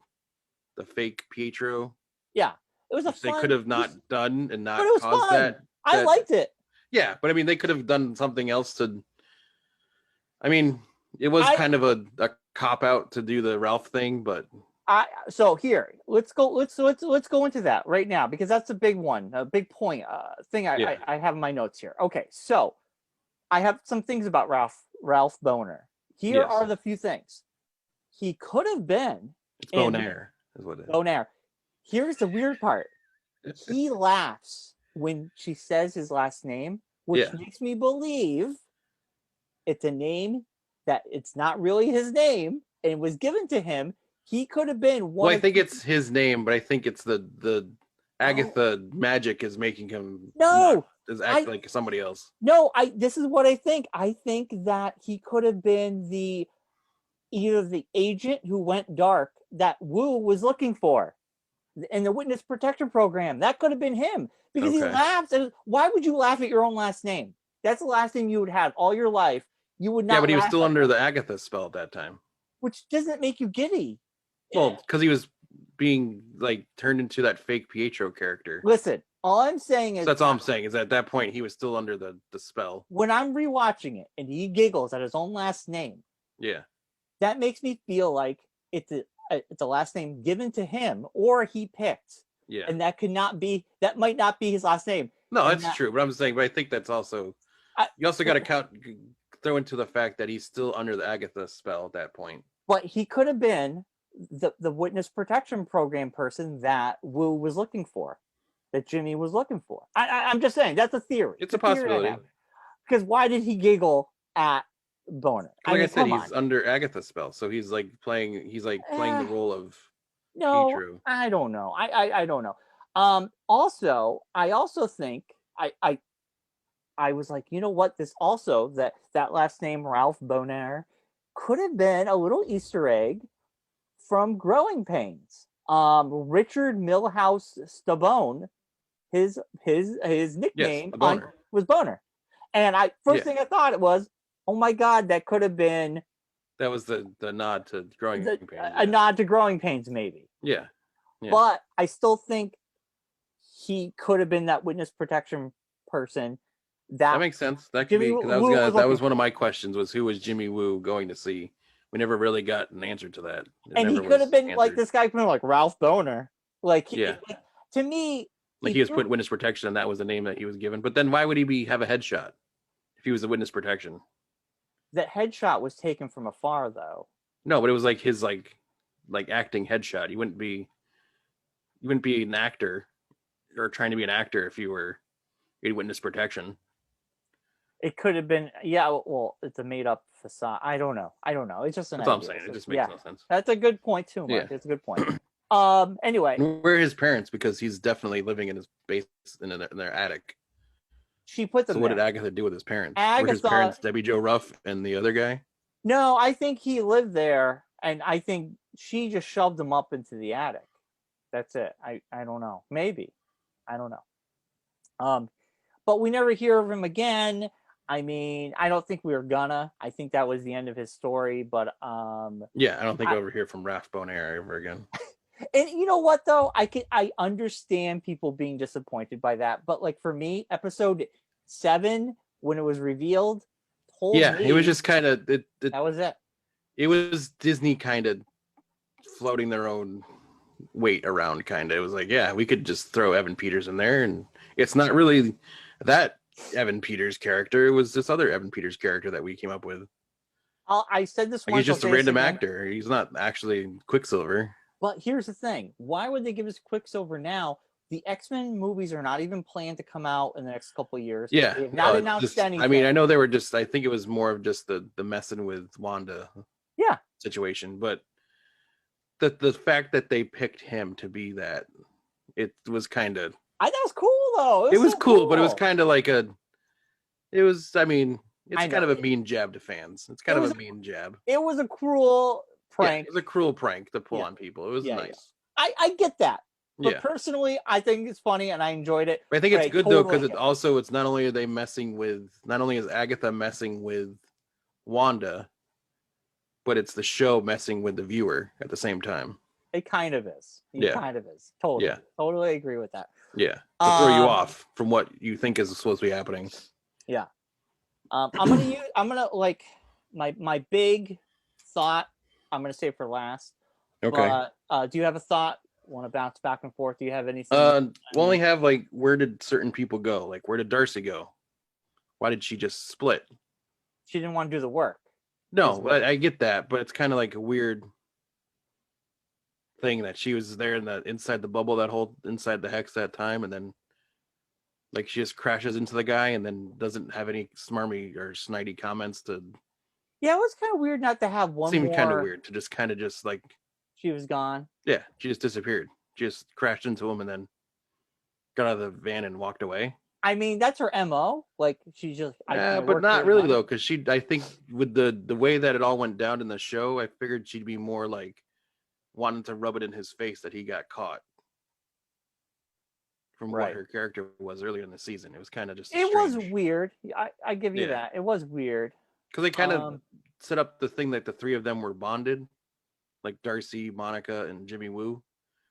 fake Pietro. Yeah. It was they could have not done and not caused that. I liked it. Yeah, but I mean, they could have done something else to. I mean, it was kind of a cop out to do the Ralph thing, but so here let's go into that right now, because that's a big one, a big point thing I have in my notes here. Okay, so I have some things about Ralph Boner. Here are the few things he could have been. It's Bonaire is what it is. Bonaire. Here's the weird part. He laughs when she says his last name, which makes me believe it's a name that it's not really his name and was given to him. He could have been one. Well, I think it's his name, but I think it's the Agatha magic is making him act like somebody else. No, this is what I think. I think that he could have been either the agent who went dark that Wu was looking for in the witness protection program. That could have been him, because he laughs. Why would you laugh at your own last name? That's the last name you would have all your life. You would not. Yeah, but he was still under the Agatha spell at that time, which doesn't make you giddy. Well, because he was being like turned into that fake Pietro character. Listen, all I'm saying is that's all I'm saying is at that point he was still under the spell. When I'm rewatching it and he giggles at his own last name, that makes me feel like it's a last name given to him or he picked. Yeah, and that might not be his last name. No, that's true. But I'm saying, but I think that's also you also got to throw into the fact that he's still under the Agatha spell at that point. But he could have been the witness protection program person that Wu was looking for, that Jimmy was looking for. I'm just saying that's a theory. It's a possibility. Because why did he giggle at Boner? Like I said, he's under Agatha spell, so he's playing the role of Pietro. I don't know. I don't know. Also, I also think I was like, you know what? This also that last name Ralph Boner could have been a little Easter egg from Growing Pains. Richard Milhouse Stabone, his nickname was Boner, and first thing I thought it was, oh my God, that could have been. That was the nod to Growing Pains. A nod to Growing Pains, maybe. Yeah. But I still think he could have been that witness protection person. That makes sense. That could be. That was one of my questions: was who was Jimmy Woo going to see? We never really got an answer to that. And he could have been like this guy from like Ralph Boner. To me, he was put witness protection, and that was the name that he was given. But then why would he have a headshot if he was the witness protection? That headshot was taken from afar, though. No, but it was like his like acting headshot. You wouldn't be an actor or trying to be an actor if you were a witness protection. It could have been, well, it's a made-up facade. I don't know. It's just an idea. That's what I'm saying. It just makes no sense. That's a good point, too, Mark. It's a good point. Anyway. Where are his parents? Because he's definitely living in his base, in their attic. She put them So what did Agatha do with his parents? Were his parents Debbie Jo Ruff and the other guy? No, I think he lived there, and I think she just shoved him up into the attic. That's it. I don't know. Maybe. I don't know. But we never hear of him again. I mean, I don't think we were gonna. I think that was the end of his story. But Yeah, I don't think we'll ever hear from Raph Bonaire ever again. and you know what though, I understand people being disappointed by that. But like for me, episode 7 when it was revealed, told Yeah, it was me just kind of that was it. It was Disney kind of floating their own weight around. Kind of, it was like, yeah, we could just throw Evan Peters in there, and it's not really that Evan Peters character. It was this other Evan Peters character that we came up with. I said this Like, once. he's just a random actor. He's not actually Quicksilver. But here's the thing: why would they give us Quicksilver now? The X-Men movies are not even planned to come out in the next couple of years. Yeah, They have not no, announced just, anything. I mean, I know they were just. I think it was more of just the messing with Wanda. Yeah. Situation, but the fact that they picked him to be that, it was kind of. I thought it was cool though. It was so cool, but it was kind of like a. It was. I mean, it's kind of a mean jab to fans. It's kind of a mean jab. It was a cruel prank. Yeah, it was a cruel prank to pull on people. It was nice. Yeah. I get that. But personally, I think it's funny and I enjoyed it. I think it's good though, because it's not only are they messing with, not only is Agatha messing with Wanda, but it's the show messing with the viewer at the same time. It kind of is. It kind of is. Totally. Yeah. Totally agree with that. Yeah. To throw you off from what you think is supposed to be happening. Yeah. I'm gonna like my big thought, I'm gonna save for last. Okay. But, do you have a thought? Want to bounce back and forth? Do you have anything? We only have like, where did certain people go? Like, where did Darcy go? Why did she just split? She didn't want to do the work. No, I get that, but it's kind of like a weird thing that she was there inside the bubble inside the hex that time, and then like she just crashes into the guy and then doesn't have any smarmy or snidey comments to. Yeah, it was kind of weird not to have one. Seemed kind of weird to just like. She was gone. Yeah, she just disappeared. She just crashed into him and then got out of the van and walked away. I mean, that's her MO. Like, she's just. Yeah, but not really though, because I think with the way that it all went down in the show, I figured she'd be more like wanting to rub it in his face that he got caught. From what her character was earlier in the season, it was kind of just. It was weird. I give you that. It was weird because they kind of set up the thing that the three of them were bonded, like Darcy, Monica, and Jimmy Woo.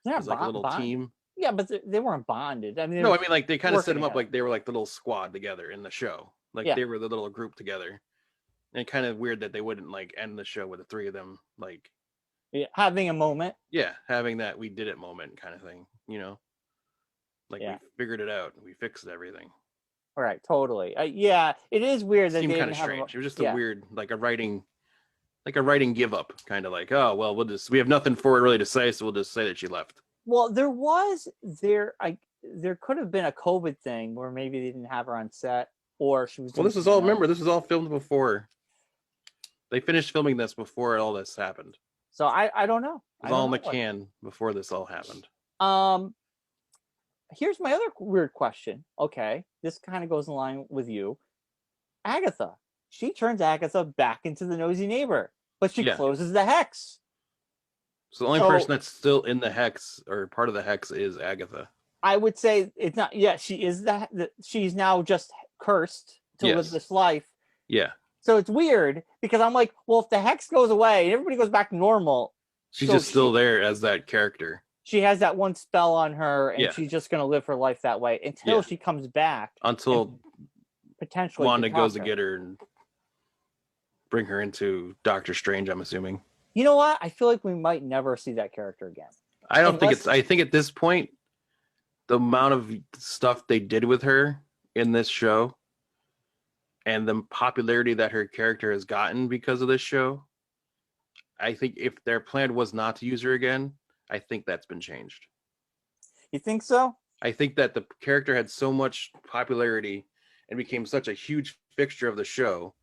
It was like a little team. Yeah, but they weren't bonded. I mean, no, I mean like they kind of set them up like they were like the little squad together in the show. Like they were the little group together. And kind of weird that they wouldn't like end the show with the three of them like having a moment. Yeah, having that we did it moment kind of thing, you know. Like we figured it out, we fixed everything. All right, totally. Yeah, it is weird that it seemed kind of strange. It was just a weird, like a writing give up, kind of like, oh well, we have nothing for it really to say, so we'll just say that she left. Well, there could have been a COVID thing where maybe they didn't have her on set, or she was. Well, this is all. Remember, this was all filmed before. They finished filming this before all this happened. So I don't know. It was all in the can before this all happened. Here's my other weird question. Okay, this kind of goes in line with you, Agatha. She turns Agatha back into the nosy neighbor, but she closes the hex. So the only person that's still in the hex or part of the hex is Agatha. I would say it's not. Yeah, she is that. She's now just cursed to live this life. Yeah. So it's weird because I'm like, well, if the hex goes away and everybody goes back to normal, she's just still there as that character. She has that one spell on her, and she's just going to live her life that way until she comes back. Until potentially Wanda goes to get her and bring her into Doctor Strange, I'm assuming. You know what? I feel like we might never see that character again. I don't think I think at this point, the amount of stuff they did with her in this show and the popularity that her character has gotten because of this show, I think if their plan was not to use her again, I think that's been changed. You think so? I think that the character had so much popularity and became such a huge fixture of the show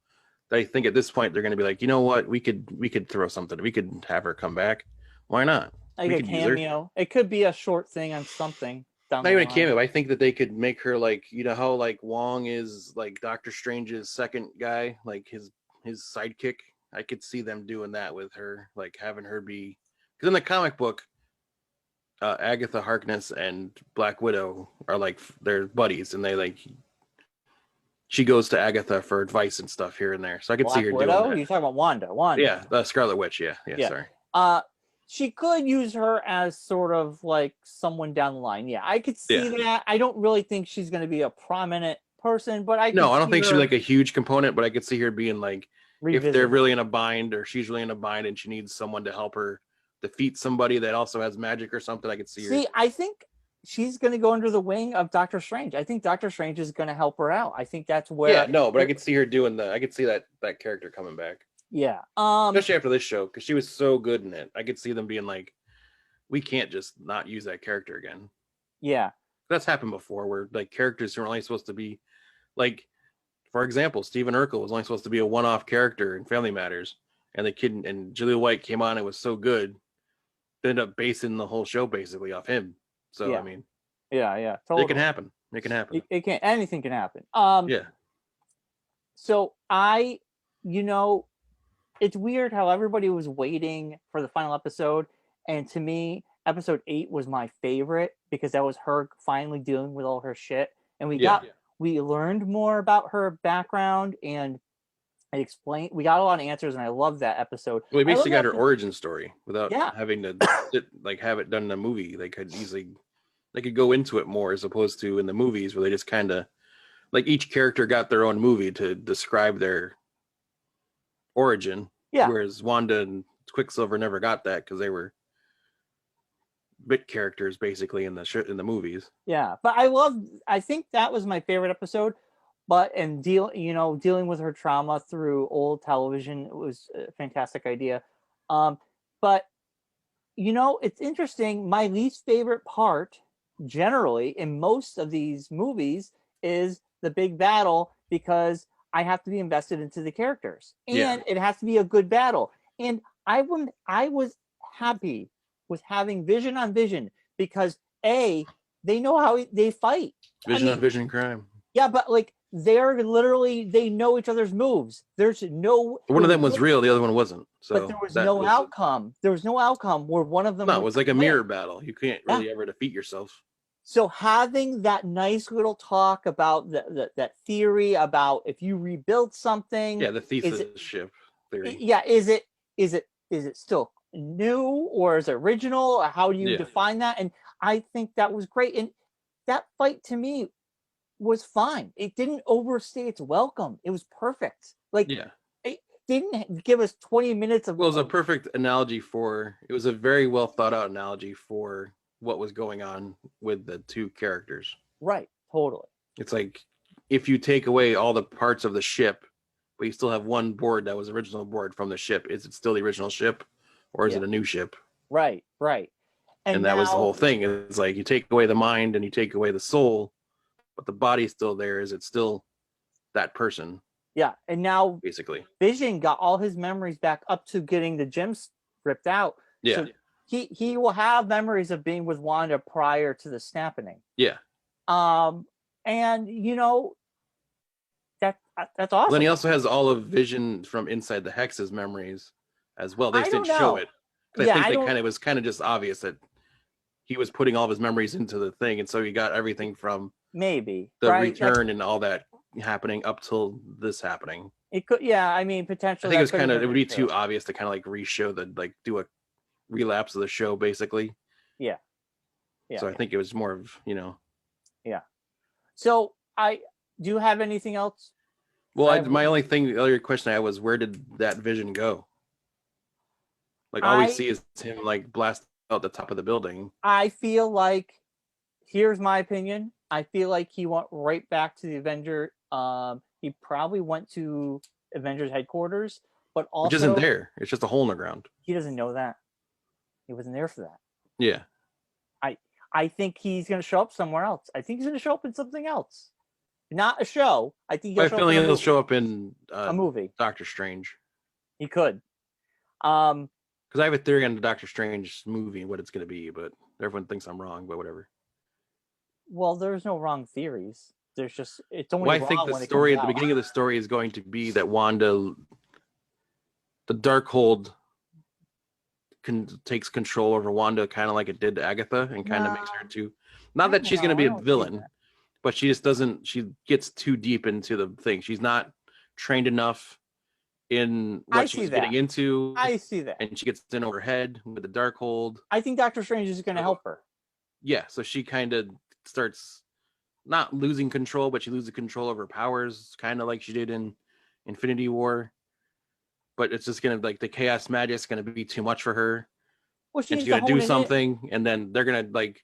that I think at this point they're going to be like, you know what, we could throw something. We could have her come back. Why not? Like a cameo. It could be a short thing on something. Not even a cameo. I think that they could make her like, you know how like Wong is like Doctor Strange's second guy, like his sidekick. I could see them doing that with her, like having her be, because in the comic book, Agatha Harkness and Black Widow are like they're buddies, and they like she goes to Agatha for advice and stuff here and there. So I could see Black her doing Widow? that. You're talking about Wanda. Wanda. Yeah, the Scarlet Witch. Yeah, Yeah. Sorry. She could use her as sort of like someone down the line. Yeah, I could see Yeah. that. I don't really think she's going to be a prominent person, but I No, could I don't see think she'd be her like a huge component, but I could see her being like if they're revisit. really in a bind or she's really in a bind and she needs someone to help her defeat somebody that also has magic or something. I could see her. See, I think she's going to go under the wing of Doctor Strange. I think Doctor Strange is going to help her out. I think that's where. Yeah, no, but I could see her doing I could see that character coming back. Yeah. Especially after this show, because she was so good in it. I could see them being like, we can't just not use that character again. Yeah. That's happened before, where like characters who are only supposed to be, like, for example, Stephen Urkel was only supposed to be a one-off character in Family Matters, and the kid and Julia White came on and was so good, they ended up basing the whole show basically off him. So yeah. I mean, yeah, totally. It can happen. It can happen. It can. Anything can happen. Yeah. So it's weird how everybody was waiting for the final episode, and to me, episode 8 was my favorite because that was her finally dealing with all her shit, and we learned more about her background, and it explained. We got a lot of answers, and I love that episode. Well, we basically got her origin story without having to have it done in a movie. They could go into it more as opposed to in the movies where they just kind of like each character got their own movie to describe their origin. Yeah. Whereas Wanda and Quicksilver never got that because they were bit characters basically in the movies. Yeah, but I think that was my favorite episode. But dealing with her trauma through old television was a fantastic idea. But it's interesting. My least favorite part, generally, in most of these movies, is the big battle because I have to be invested into the characters, and it has to be a good battle. And I was happy with having Vision on Vision because they know how they fight. Vision on Vision crime. Yeah, but like they know each other's moves. There's no one of them was real, the other one wasn't. So but there was no outcome. There was no outcome where one of them. No, it was like a mirror battle. You can't really ever defeat yourself. So having that nice little talk about that theory about if you rebuild something, the thesis ship theory. Yeah, is it still new or is it original? How do you define that? And I think that was great. And that fight to me was fine. It didn't overstay its welcome. It was perfect. Like it didn't give us 20 minutes of. Well, it was a perfect analogy it was a very well thought out analogy for what was going on with the two characters. Right, totally. It's like if you take away all the parts of the ship, but you still have one board that was the original board from the ship, is it still the original ship or is it a new ship? Right. And that was the whole thing. It's like you take away the mind and you take away the soul, but the body's still there. Is it still that person? Yeah, and now basically Vision got all his memories back up to getting the gems ripped out. Yeah. So he will have memories of being with Wanda prior to the snapping. Yeah. And that's awesome. Then he also has all of Vision from inside the Hex's memories as well. They didn't show it. I think it was kind of just obvious that he was putting all of his memories into the thing, and so he got everything from maybe the return and all that happening up till this happening. It could, I mean, potentially. I think it would be too obvious to kind of like re-show do a relapse of the show, basically. Yeah. So I think it was more of Yeah. So do you have anything else? Well, the other question I had was, where did that Vision go? Like all we see is him like blast out the top of the building. I feel like, here's my opinion. I feel like he went right back to the Avenger. He probably went to Avengers headquarters, but also which isn't there. It's just a hole in the ground. He doesn't know that. He wasn't there for that. Yeah. I think he's going to show up somewhere else. I think he's going to show up in something else. Not a show. I think he'll show up in a movie. Doctor Strange. He could. Because I have a theory on the Doctor Strange movie and what it's going to be, but everyone thinks I'm wrong, but whatever. Well, there's no wrong theories. There's just, it's only I think the story at the beginning of the story is going to be that Wanda the Darkhold takes control over Wanda, kind of like it did to Agatha, and kind of makes her too. Not that she's going to be a villain, but she just doesn't. She gets too deep into the thing. She's not trained enough in what she's getting into. I see that, and she gets in over her head with the Darkhold. I think Doctor Strange is going to help her. Yeah, so she kind of starts not losing control, but she loses control of her powers, kind of like she did in Infinity War. But it's just gonna like the chaos magic is gonna be too much for her. Well, she's gonna do something, and then they're gonna like.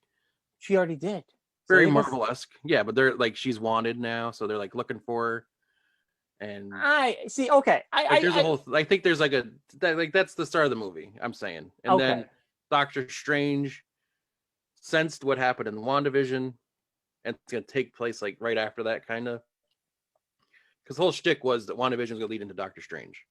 She already did. Very Marvel-esque, yeah. But they're like she's wanted now, so they're like looking for her. And I see. Okay, there's a whole. I think there's like that's the start of the movie. I'm saying, and then Doctor Strange sensed what happened in WandaVision, and it's gonna take place like right after that, kind of. Because the whole shtick was that WandaVision was gonna lead into Doctor Strange.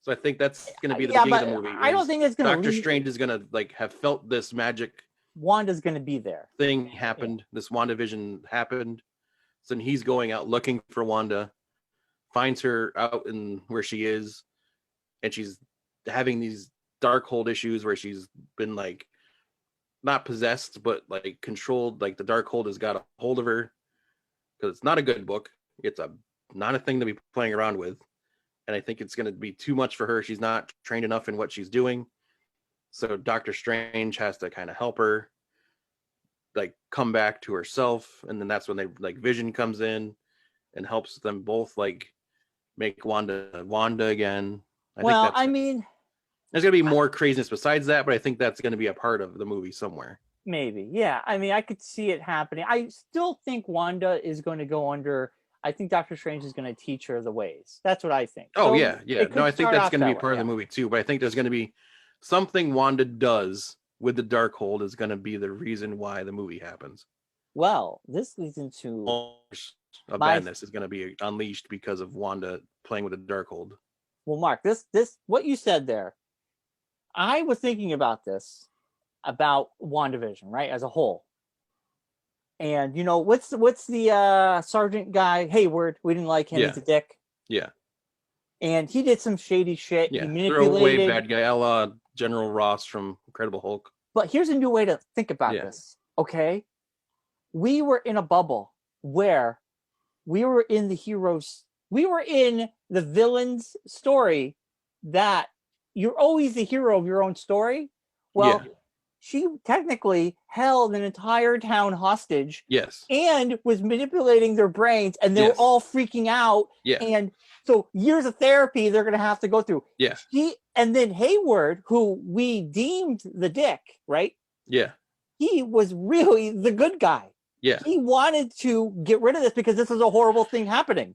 So I think that's going to be the beginning of the movie. I don't think it's going to. Doctor Strange is going to like have felt this magic. Wanda's going to be there. Thing happened. Yeah. This WandaVision happened. So he's going out looking for Wanda, finds her out in where she is, and she's having these Darkhold issues where she's been like not possessed, but like controlled. Like the Darkhold has got a hold of her because it's not a good book. It's not a thing to be playing around with. And I think it's going to be too much for her. She's not trained enough in what she's doing. So Doctor Strange has to kind of help her like come back to herself. And then that's when they like Vision comes in and helps them both like make Wanda again. I mean, there's going to be more craziness besides that, but I think that's going to be a part of the movie somewhere. Maybe. Yeah. I mean, I could see it happening. I still think Wanda is going to go under. I think Doctor Strange is going to teach her the ways. That's what I think. Oh, so yeah. No, I think that's going to be part of the movie too. But I think there's going to be something Wanda does with the Darkhold is going to be the reason why the movie happens. Well, this leads into madness is going to be unleashed because of Wanda playing with the Darkhold. Well, Mark, this what you said there, I was thinking about this about WandaVision, right, as a whole. And you know what's the sergeant guy Hayward? We didn't like him. He's a dick. Yeah. And he did some shady shit. Yeah. He manipulated. Throwaway bad guy, a la General Ross from Incredible Hulk. But here's a new way to think about this. Okay, we were in a bubble where we were in the heroes. We were in the villain's story. That you're always the hero of your own story. Well. Yeah. She technically held an entire town hostage. Yes. And was manipulating their brains, and they were all freaking out. Yeah. And so years of therapy they're going to have to go through. Yeah. And then Hayward, who we deemed the dick, right? Yeah. He was really the good guy. Yeah. He wanted to get rid of this because this was a horrible thing happening.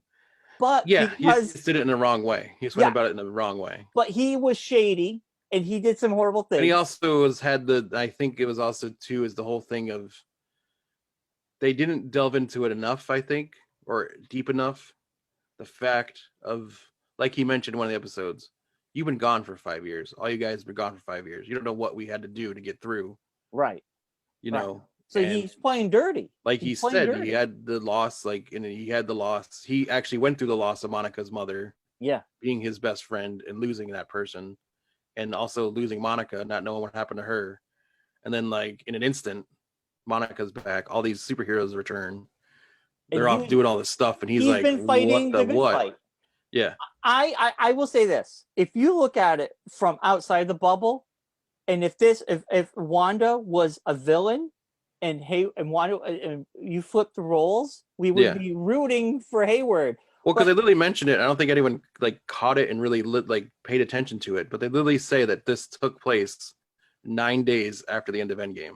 But he just did it in the wrong way. He just went about it in the wrong way. But he was shady. And he did some horrible things. And he also I think it was also too, is the whole thing of they didn't delve into it enough, I think, or deep enough. The fact of, like he mentioned in one of the episodes, you've been gone for 5 years. All you guys have been gone for 5 years. You don't know what we had to do to get through. Right. You know. So he's playing dirty. Like he said, he had the loss, he actually went through the loss of Monica's mother. Yeah. Being his best friend and losing that person. And also losing Monica, not knowing what happened to her. And then, like, in an instant, Monica's back. All these superheroes return. They're off doing all this stuff. And he's like, been fighting what the good fight. Yeah. I will say this. If you look at it from outside the bubble, and if Wanda was a villain and Wanda, and you flip the roles, we would be rooting for Hayward. Well, because they literally mentioned it. I don't think anyone like caught it and really paid attention to it. But they literally say that this took place 9 days after the end of Endgame.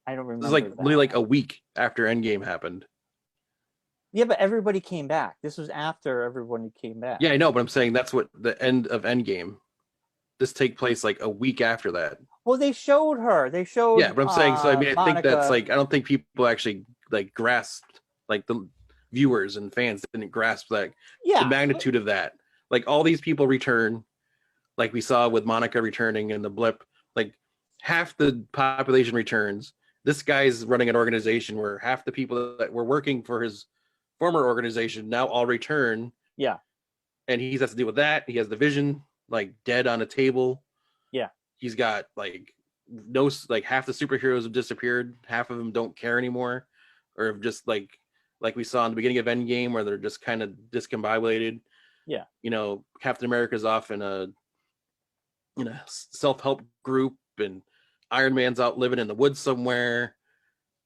I don't remember. This is literally like a week after Endgame happened. Yeah, but everybody came back. This was after everyone came back. Yeah, I know, but I'm saying that's what the end of Endgame. This take place like a week after that. Well, they showed her. Yeah, but I'm saying so. I mean, I Monica. think that's like I don't think people actually like grasped like the viewers and fans didn't grasp the magnitude of that. Like all these people return, like we saw with Monica returning in the blip. Like half the population returns. This guy's running an organization where half the people that were working for his former organization now all return. Yeah. and he has to deal with that. He has the Vision like dead on a table. Yeah. He's got like no, like half the superheroes have disappeared. Half of them don't care anymore, or have just like we saw in the beginning of Endgame, where they're just kind of discombobulated. Yeah. You know, Captain America's off in a self-help group, and Iron Man's out living in the woods somewhere.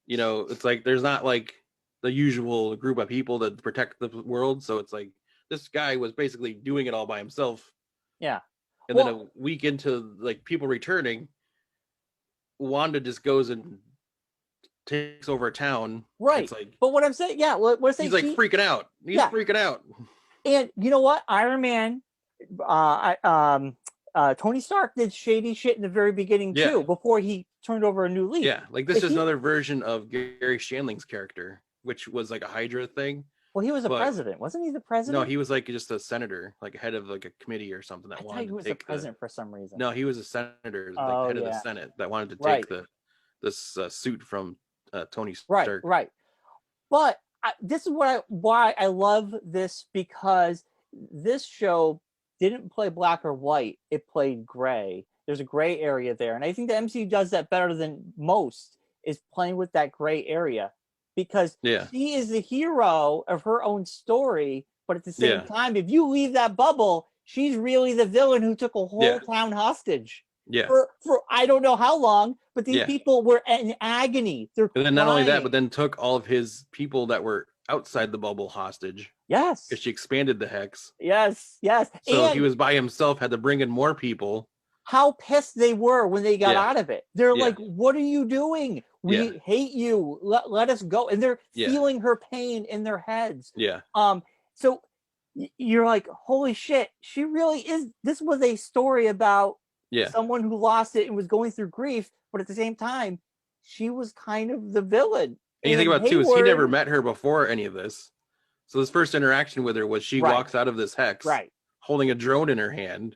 You know, it's like there's not like the usual group of people that protect the world. So it's like this guy was basically doing it all by himself. Yeah. And then a week into like people returning, Wanda just goes and takes over a town. Right. It's like, but what I'm saying, yeah, what I'm saying, he's like freaking out. He's freaking out. And you know what? Iron Man, Tony Stark did shady shit in the very beginning too, before he turned over a new leaf. Yeah, like this is another version of Gary Shandling's character, which was like a Hydra thing. Well, he was a president, wasn't he? The president? No, he was like just a senator, like head of like a committee or something that wanted to take the president for some reason. No, he was a senator, like head of the Senate that wanted to take this suit from Tony Stark. Right. But this is why I love this, because this show didn't play black or white; it played gray. There's a gray area there, and I think the MCU does that better than most. Is playing with that gray area, because she is the hero of her own story, but at the same time, if you leave that bubble, she's really the villain who took a whole town hostage. Yeah. For I don't know how long, but these people were in agony. They're and then not only that, but then took all of his people that were outside the bubble hostage. Yes. Because she expanded the hex. Yes. So he was by himself, had to bring in more people. How pissed they were when they got out of it. They're like, what are you doing? We hate you. Let us go. And they're feeling her pain in their heads. Yeah. So you're like, holy shit, she really is. This was a story about someone who lost it and was going through grief, but at the same time, she was kind of the villain. And you think about too, is he never met her before any of this. So his first interaction with her was she walks out of this hex holding a drone in her hand,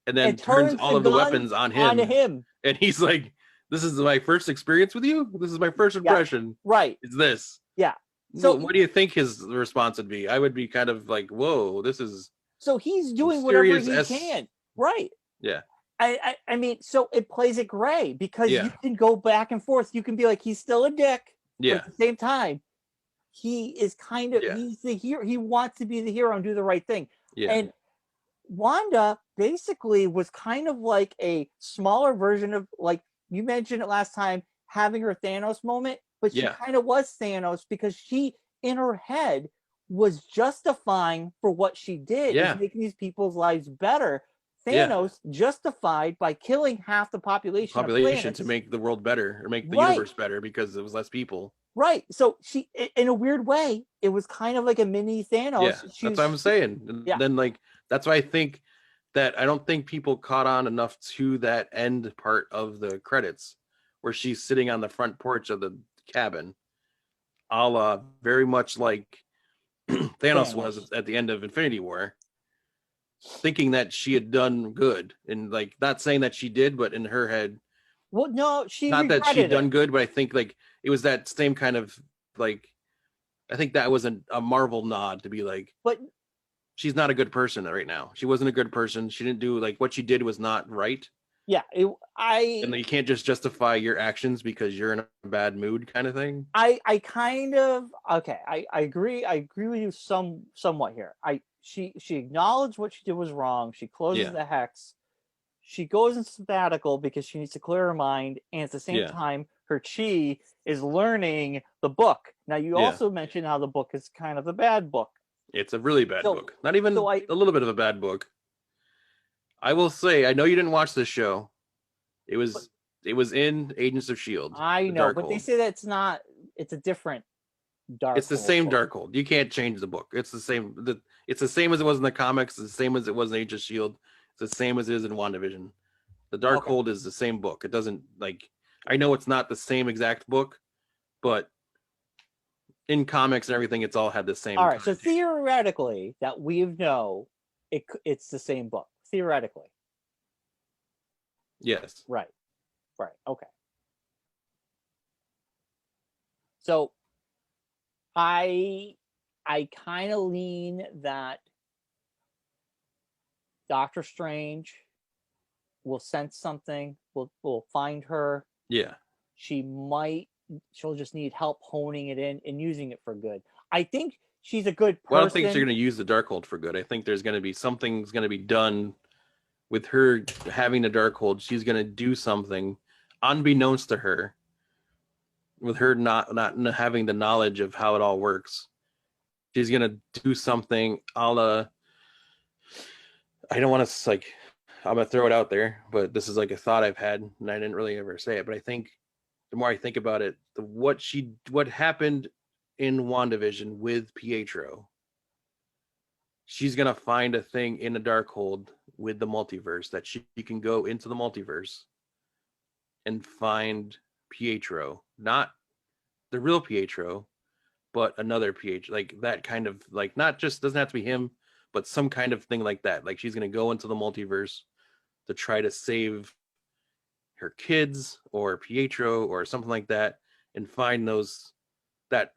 and then turns all of the weapons on him. And he's like, this is my first experience with you? This is my first impression. Right. It's this. Yeah. So what do you think his response would be? I would be kind of like, whoa, this is... So he's doing whatever he can. Right. Yeah. I mean, so it plays it gray, because you can go back and forth. You can be like, he's still a dick. Yeah. But at the same time, he is kind of, he's the hero. He wants to be the hero and do the right thing. Yeah. And Wanda basically was kind of like a smaller version of, like you mentioned it last time, having her Thanos moment, but she kind of was Thanos, because she, in her head, was justifying for what she did, is making these people's lives better. Thanos justified by killing half the population to make the world better, or make the universe better, because it was less people. Right. So she, in a weird way, it was kind of like a mini Thanos. Yeah, that's what I'm saying. And then like, that's why I think that I don't think people caught on enough to that end part of the credits, where she's sitting on the front porch of the cabin, a la very much like Thanos was at the end of Infinity War, thinking that she had done good, and like, not saying that she did, but in her head, well, no, she not that she'd done good, but I think like it was that same kind of like, I think that was a Marvel nod to be like, but she's not a good person right now. She wasn't a good person. She didn't do, like, what she did was not right. Yeah, and you can't just justify your actions because you're in a bad mood, kind of thing. I kind of, okay, I agree. I agree with you somewhat here. She acknowledged what she did was wrong. She closes the hex. She goes in sabbatical because she needs to clear her mind, and at the same time, her chi is learning the book. Now, you also mentioned how the book is kind of a bad book. It's a really bad book. Not even a little bit of a bad book. I will say, I know you didn't watch this show. It was in Agents of S.H.I.E.L.D. I know, but they say that it's a different Darkhold. It's the same Darkhold. You can't change the book. It's the same. It's the same as it was in the comics. It's the same as it was in Agents of S.H.I.E.L.D. It's the same as it is in WandaVision. The Darkhold is the same book. It doesn't, like, I know it's not the same exact book, but in comics and everything, it's all had the same. All right, so theoretically, that we know, it's the same book. Theoretically. Yes. Right. Okay. So I kind of lean that Doctor Strange will sense something. Will find her. Yeah. She'll just need help honing it in and using it for good. I think she's a good person. Well, I don't think she's going to use the Darkhold for good. I think there's going to be something's going to be done with her having the Darkhold. She's going to do something unbeknownst to her, with her not having the knowledge of how it all works. She's going to do something a la, I don't want to, like, I'm going to throw it out there, but this is like a thought I've had, and I didn't really ever say it, but I think the more I think about it, what happened in WandaVision with Pietro, she's gonna find a thing in the Darkhold with the multiverse that she can go into the multiverse and find Pietro, not the real Pietro, but another Pietro, like that kind of, like, not just, doesn't have to be him, but some kind of thing like that. Like she's gonna go into the multiverse to try to save her kids or Pietro or something like that, and find that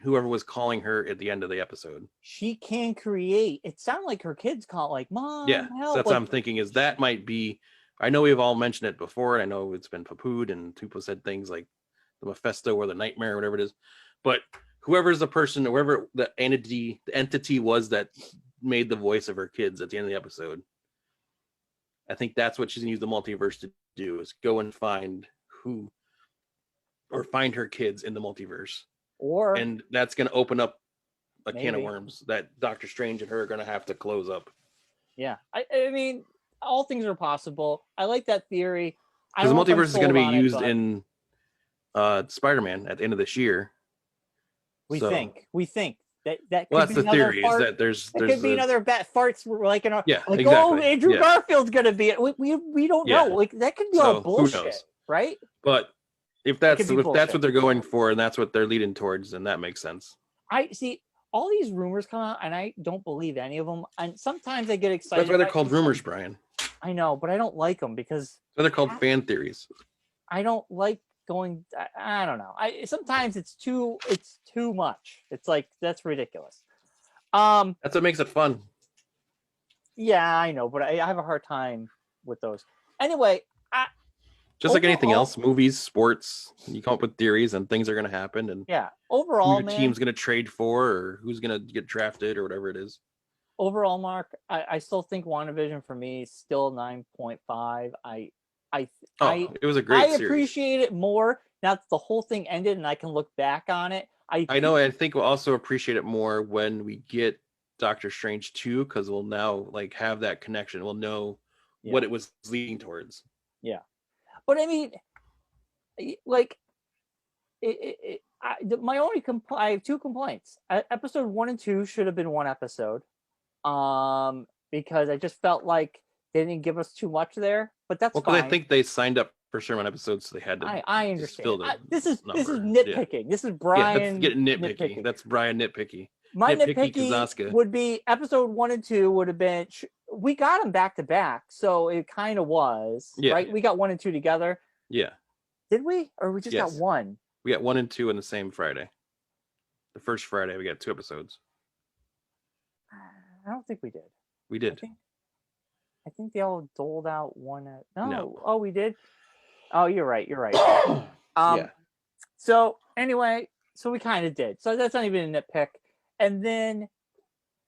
whoever was calling her at the end of the episode. She can create. It sounded like her kids call like, "Mom, yeah help." So that's like, what I'm thinking, is that might be, I know we've all mentioned it before, and I know it's been poo-pooed and people said things like the Mephisto or the Nightmare or whatever it is, but whoever's the person, whoever the entity was that made the voice of her kids at the end of the episode, I think that's what she's gonna use the multiverse to do, is go and find her kids in the multiverse. And that's gonna open up a can of worms that Doctor Strange and her are gonna have to close up. Yeah. I mean, all things are possible. I like that theory. Because the multiverse is gonna be used in Spider-Man at the end of this year. We think that could well, that's the theory, is that there's could be another farts like in our, like, exactly. oh, Andrew Garfield's gonna be it. We don't know. Like, that could be all bullshit, right? But if that's what they're going for and that's what they're leading towards, then that makes sense. I see all these rumors come out and I don't believe any of them. And sometimes I get excited. That's why they're called rumors, Brian. I know, but I don't like them because they're called fan theories. I don't like going. I don't know. Sometimes it's too much. It's like, that's ridiculous. That's what makes it fun. Yeah, I know, but I have a hard time with those. Anyway, just like anything else, movies, sports, you come up with theories and things are going to happen, and overall, who your team's going to trade for, or who's going to get drafted, or whatever it is. Overall, Mark, I still think WandaVision for me is still 9.5. It was a great series. I appreciate it more now that the whole thing ended and I can look back on it. I know. I think we'll also appreciate it more when we get Doctor Strange 2, because we'll now like have that connection. We'll know what it was leading towards. Yeah, but I mean, like, my only I have two complaints. Episode 1 and 2 should have been one episode, because I just felt like they didn't give us too much there. But that's fine. I think they signed up for Sherman episodes, so they had to. I understand. This is nitpicking. Yeah. This is Brian. That's getting nitpicky. That's Brian nitpicky. My nitpicky would be episode 1 and 2 would have been. We got them back to back, so it kind of was right. We got 1 and 2 together. Yeah. Did we, or we just got 1? We got 1 and 2 on the same Friday. The first Friday, we got 2 episodes. I don't think we did. We did. I think they all doled out one. No. Oh, we did. Oh, you're right. So anyway, so we kind of did. So that's not even a nitpick. And then,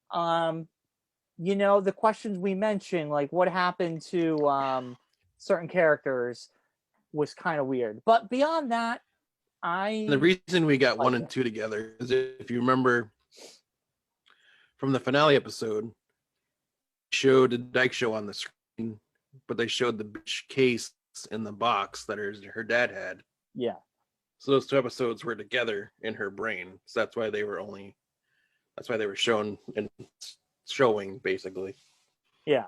the questions we mentioned, like what happened to certain characters, was kind of weird. But beyond that, the reason we got 1 and 2 together is, if you remember from the finale episode, showed the Dyke Show on the screen, but they showed the case in the box that her dad had. Yeah. So those 2 episodes were together in her brain. So that's why they were shown and showing, basically. Yeah.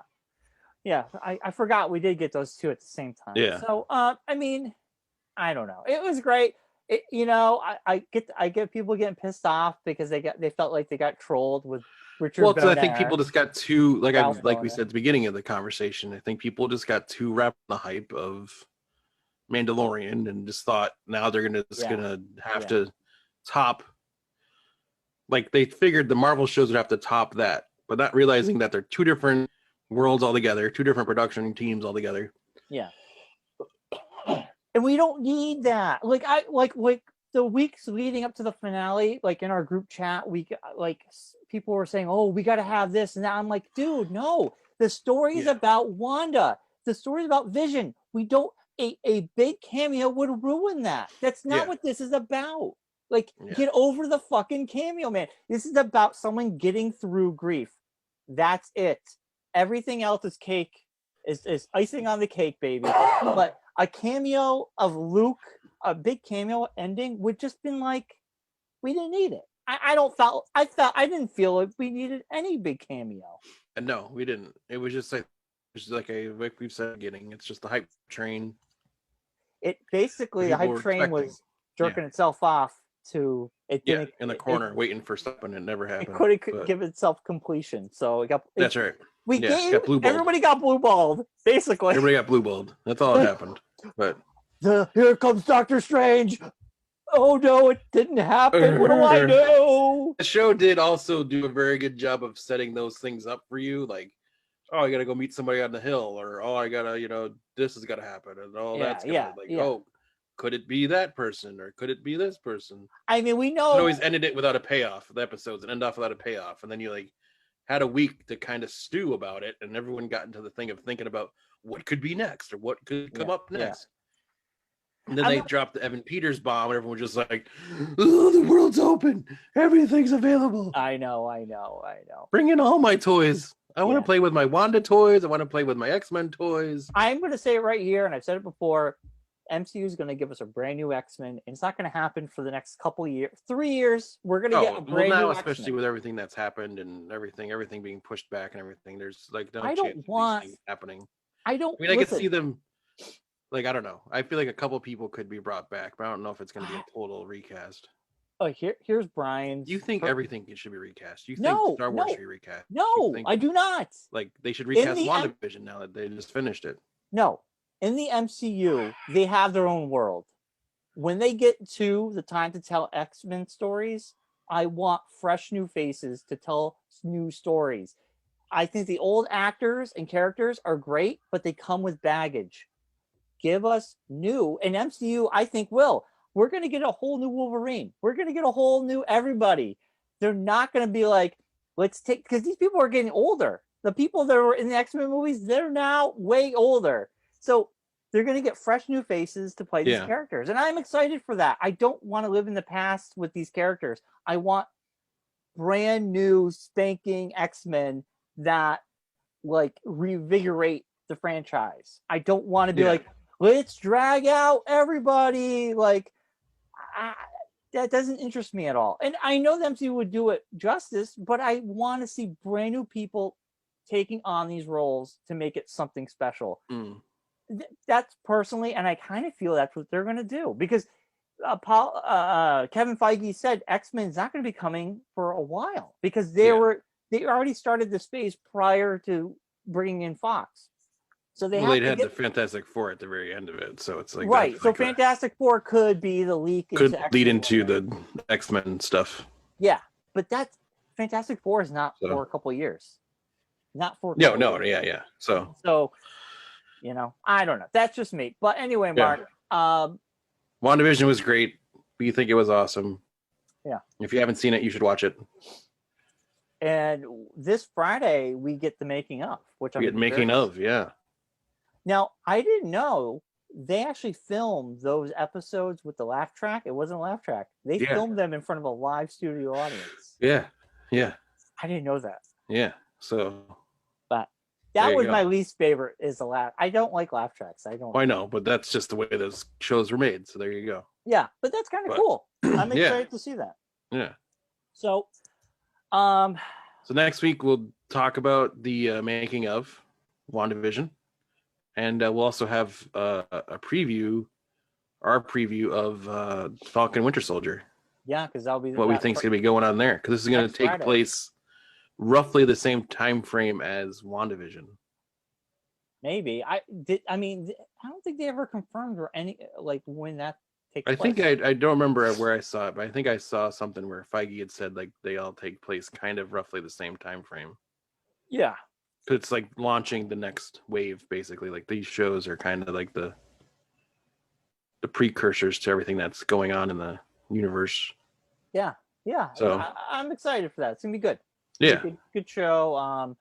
Yeah. I forgot we did get those 2 at the same time. Yeah. So I mean, I don't know. It was great. I get people getting pissed off because they felt like they got trolled with Richard. Well, I think people just got too, like we said at the beginning of the conversation, I think people just got too wrapped in the hype of Mandalorian and just thought now they're gonna have to top, like they figured the Marvel shows would have to top that, but not realizing that they're two different worlds altogether, two different production teams altogether. Yeah. And we don't need that. Like the weeks leading up to the finale, like in our group chat, people were saying, "Oh, we got to have this," and that. I'm like, dude, no. The story is about Wanda. The story is about Vision. We don't. A big cameo would ruin that. That's not what this is about. Like, get over the fucking cameo, man. This is about someone getting through grief. That's it. Everything else is cake. Is icing on the cake, baby. But a cameo of Luke, a big cameo ending, would just been like, we didn't need it. I didn't feel like we needed any big cameo. No, we didn't. It was just like we've said, it's just the hype train. It basically, the hype train was jerking itself off to it. Didn't in the corner, waiting for something. It never happened. It couldn't give itself completion, so it got. That's right. Everybody got blue balled. Basically, everybody got blue balled. That's all that happened. But here comes Doctor Strange. Oh no, it didn't happen. What do I do? The show did also do a very good job of setting those things up for you, like, oh, I gotta go meet somebody on the hill, or oh, I gotta, this is gonna happen, and all that's gonna oh, could it be that person, or could it be this person? I mean, we know it always ended it without a payoff. The episodes and end off without a payoff, and then you had a week to kind of stew about it, and everyone got into the thing of thinking about what could be next or what could come up next. And then they dropped the Evan Peters bomb, and everyone was just like, oh, the world's open. Everything's available. I know. Bring in all my toys. I want to play with my Wanda toys. I want to play with my X-Men toys. I'm going to say it right here, and I've said it before. MCU is going to give us a brand new X-Men, and it's not going to happen for the next couple years. 3 years, we're going to get a brand new X-Men. Especially with everything that's happened and everything being pushed back and everything. There's no I chance of these things happening. I could see them. Like, I don't know. I feel like a couple people could be brought back, but I don't know if it's going to be a total recast. Oh, here's Brian. Do you think everything should be recast? Do you think Star Wars should be recast? No, I do not. Like, they should recast WandaVision now that they just finished it. No. In the MCU, they have their own world. When they get to the time to tell X-Men stories, I want fresh new faces to tell new stories. I think the old actors and characters are great, but they come with baggage. Give us new, and MCU, I think, will. We're going to get a whole new Wolverine. We're going to get a whole new everybody. They're not going to be like, because these people are getting older. The people that were in the X-Men movies, they're now way older. So they're going to get fresh new faces to play these characters. And I'm excited for that. I don't want to live in the past with these characters. I want brand new spanking X-Men that revigorate the franchise. I don't want to be like, let's drag out everybody. That doesn't interest me at all. And I know the MCU would do it justice, but I want to see brand new people taking on these roles to make it something special. That's personally, and I kind of feel that's what they're going to do, because Kevin Feige said X-Men is not going to be coming for a while, because they already started the space prior to bringing in Fox. So they had the Fantastic Four at the very end of it, so it's like right. So Fantastic Four could be the leak. Could lead into the X-Men stuff. Yeah, but that's Fantastic Four is not for a couple of years. Not for yeah. So I don't know. That's just me. But anyway, Mark. WandaVision was great. We think it was awesome. Yeah. If you haven't seen it, you should watch it. And this Friday we get the making of, which I'm making of. Yeah. Now, I didn't know they actually filmed those episodes with the laugh track. It wasn't a laugh track. They filmed them in front of a live studio audience. Yeah. I didn't know that. Yeah. So. But that was my least favorite, is the laugh. I don't like laugh tracks. I know, but that's just the way those shows were made. So there you go. Yeah, but that's kind of cool. I'm excited to see that. Yeah. So, so next week we'll talk about the making of WandaVision. And we'll also have our preview of Falcon Winter Soldier. Yeah, because that'll be what we think is going to be going on there. Because this is going to take place roughly the same time frame as WandaVision. Maybe I don't think they ever confirmed or any when that takes place. I think I don't remember where I saw it, but I think I saw something where Feige had said they all take place kind of roughly the same time frame. Yeah. It's like launching the next wave, basically. Like these shows are kind of like the precursors to everything that's going on in the universe. Yeah. So I'm excited for that. It's gonna be good. yeah, Good show.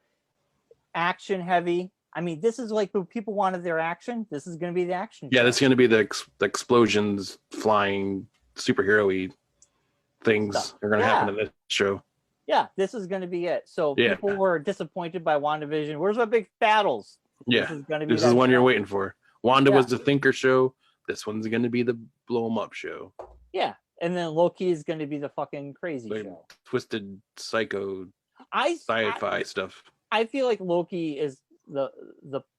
Action heavy. I mean, this is like when people wanted their action. This is gonna be the action. yeah, show. that's going to be the explosions, flying, superhero-y things are going to happen in this show. Yeah, this is going to be it. So people were disappointed by WandaVision. Where's my big battles? Yeah, this is going to be. This is one you're waiting for. Wanda was the thinker show. This one's going to be the blow 'em up show. Yeah, and then Loki is going to be the fucking crazy show. Twisted, psycho, sci-fi stuff. I feel like Loki is the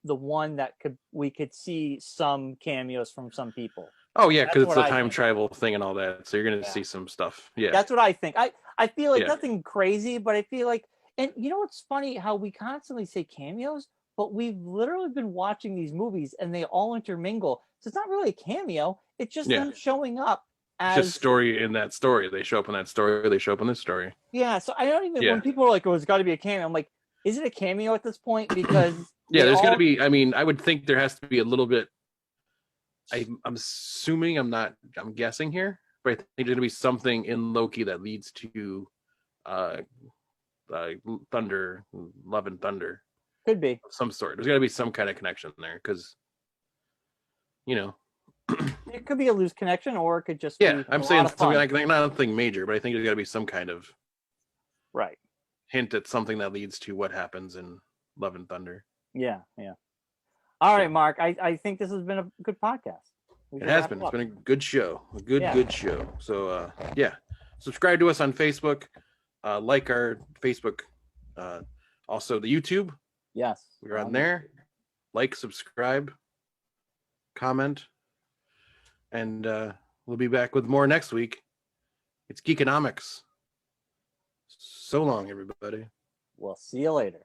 one that we could see some cameos from some people. Oh yeah, because it's a time travel thing and all that. So you're going to see some stuff. Yeah, that's what I think. I feel like nothing crazy, but I feel like, and you know what's funny? How we constantly say cameos, but we've literally been watching these movies and they all intermingle. So it's not really a cameo. It's just them showing up as just story in that story. They show up in that story. They show up in this story. Yeah. So I don't even when people are like, "Oh, it's got to be a cameo." I'm like, is it a cameo at this point? Because there's got to be. I mean, I would think there has to be a little bit. I'm assuming I'm guessing here, but I think there's going to be something in Loki that leads to Thunder, Love and Thunder. Could be. Of some sort. There's got to be some kind of connection there because, it could be a loose connection or it could just be I'm saying something like not nothing major, but I think there's got to be some kind of hint at something that leads to what happens in Love and Thunder. Yeah. All right, Mark. I think this has been a good podcast. It has been. It's been a good show. A good show. So subscribe to us on Facebook. Like our Facebook. Also the YouTube. Yes. We're on there. Like, subscribe, comment, and we'll be back with more next week. It's Geekonomics. So long, everybody. We'll see you later.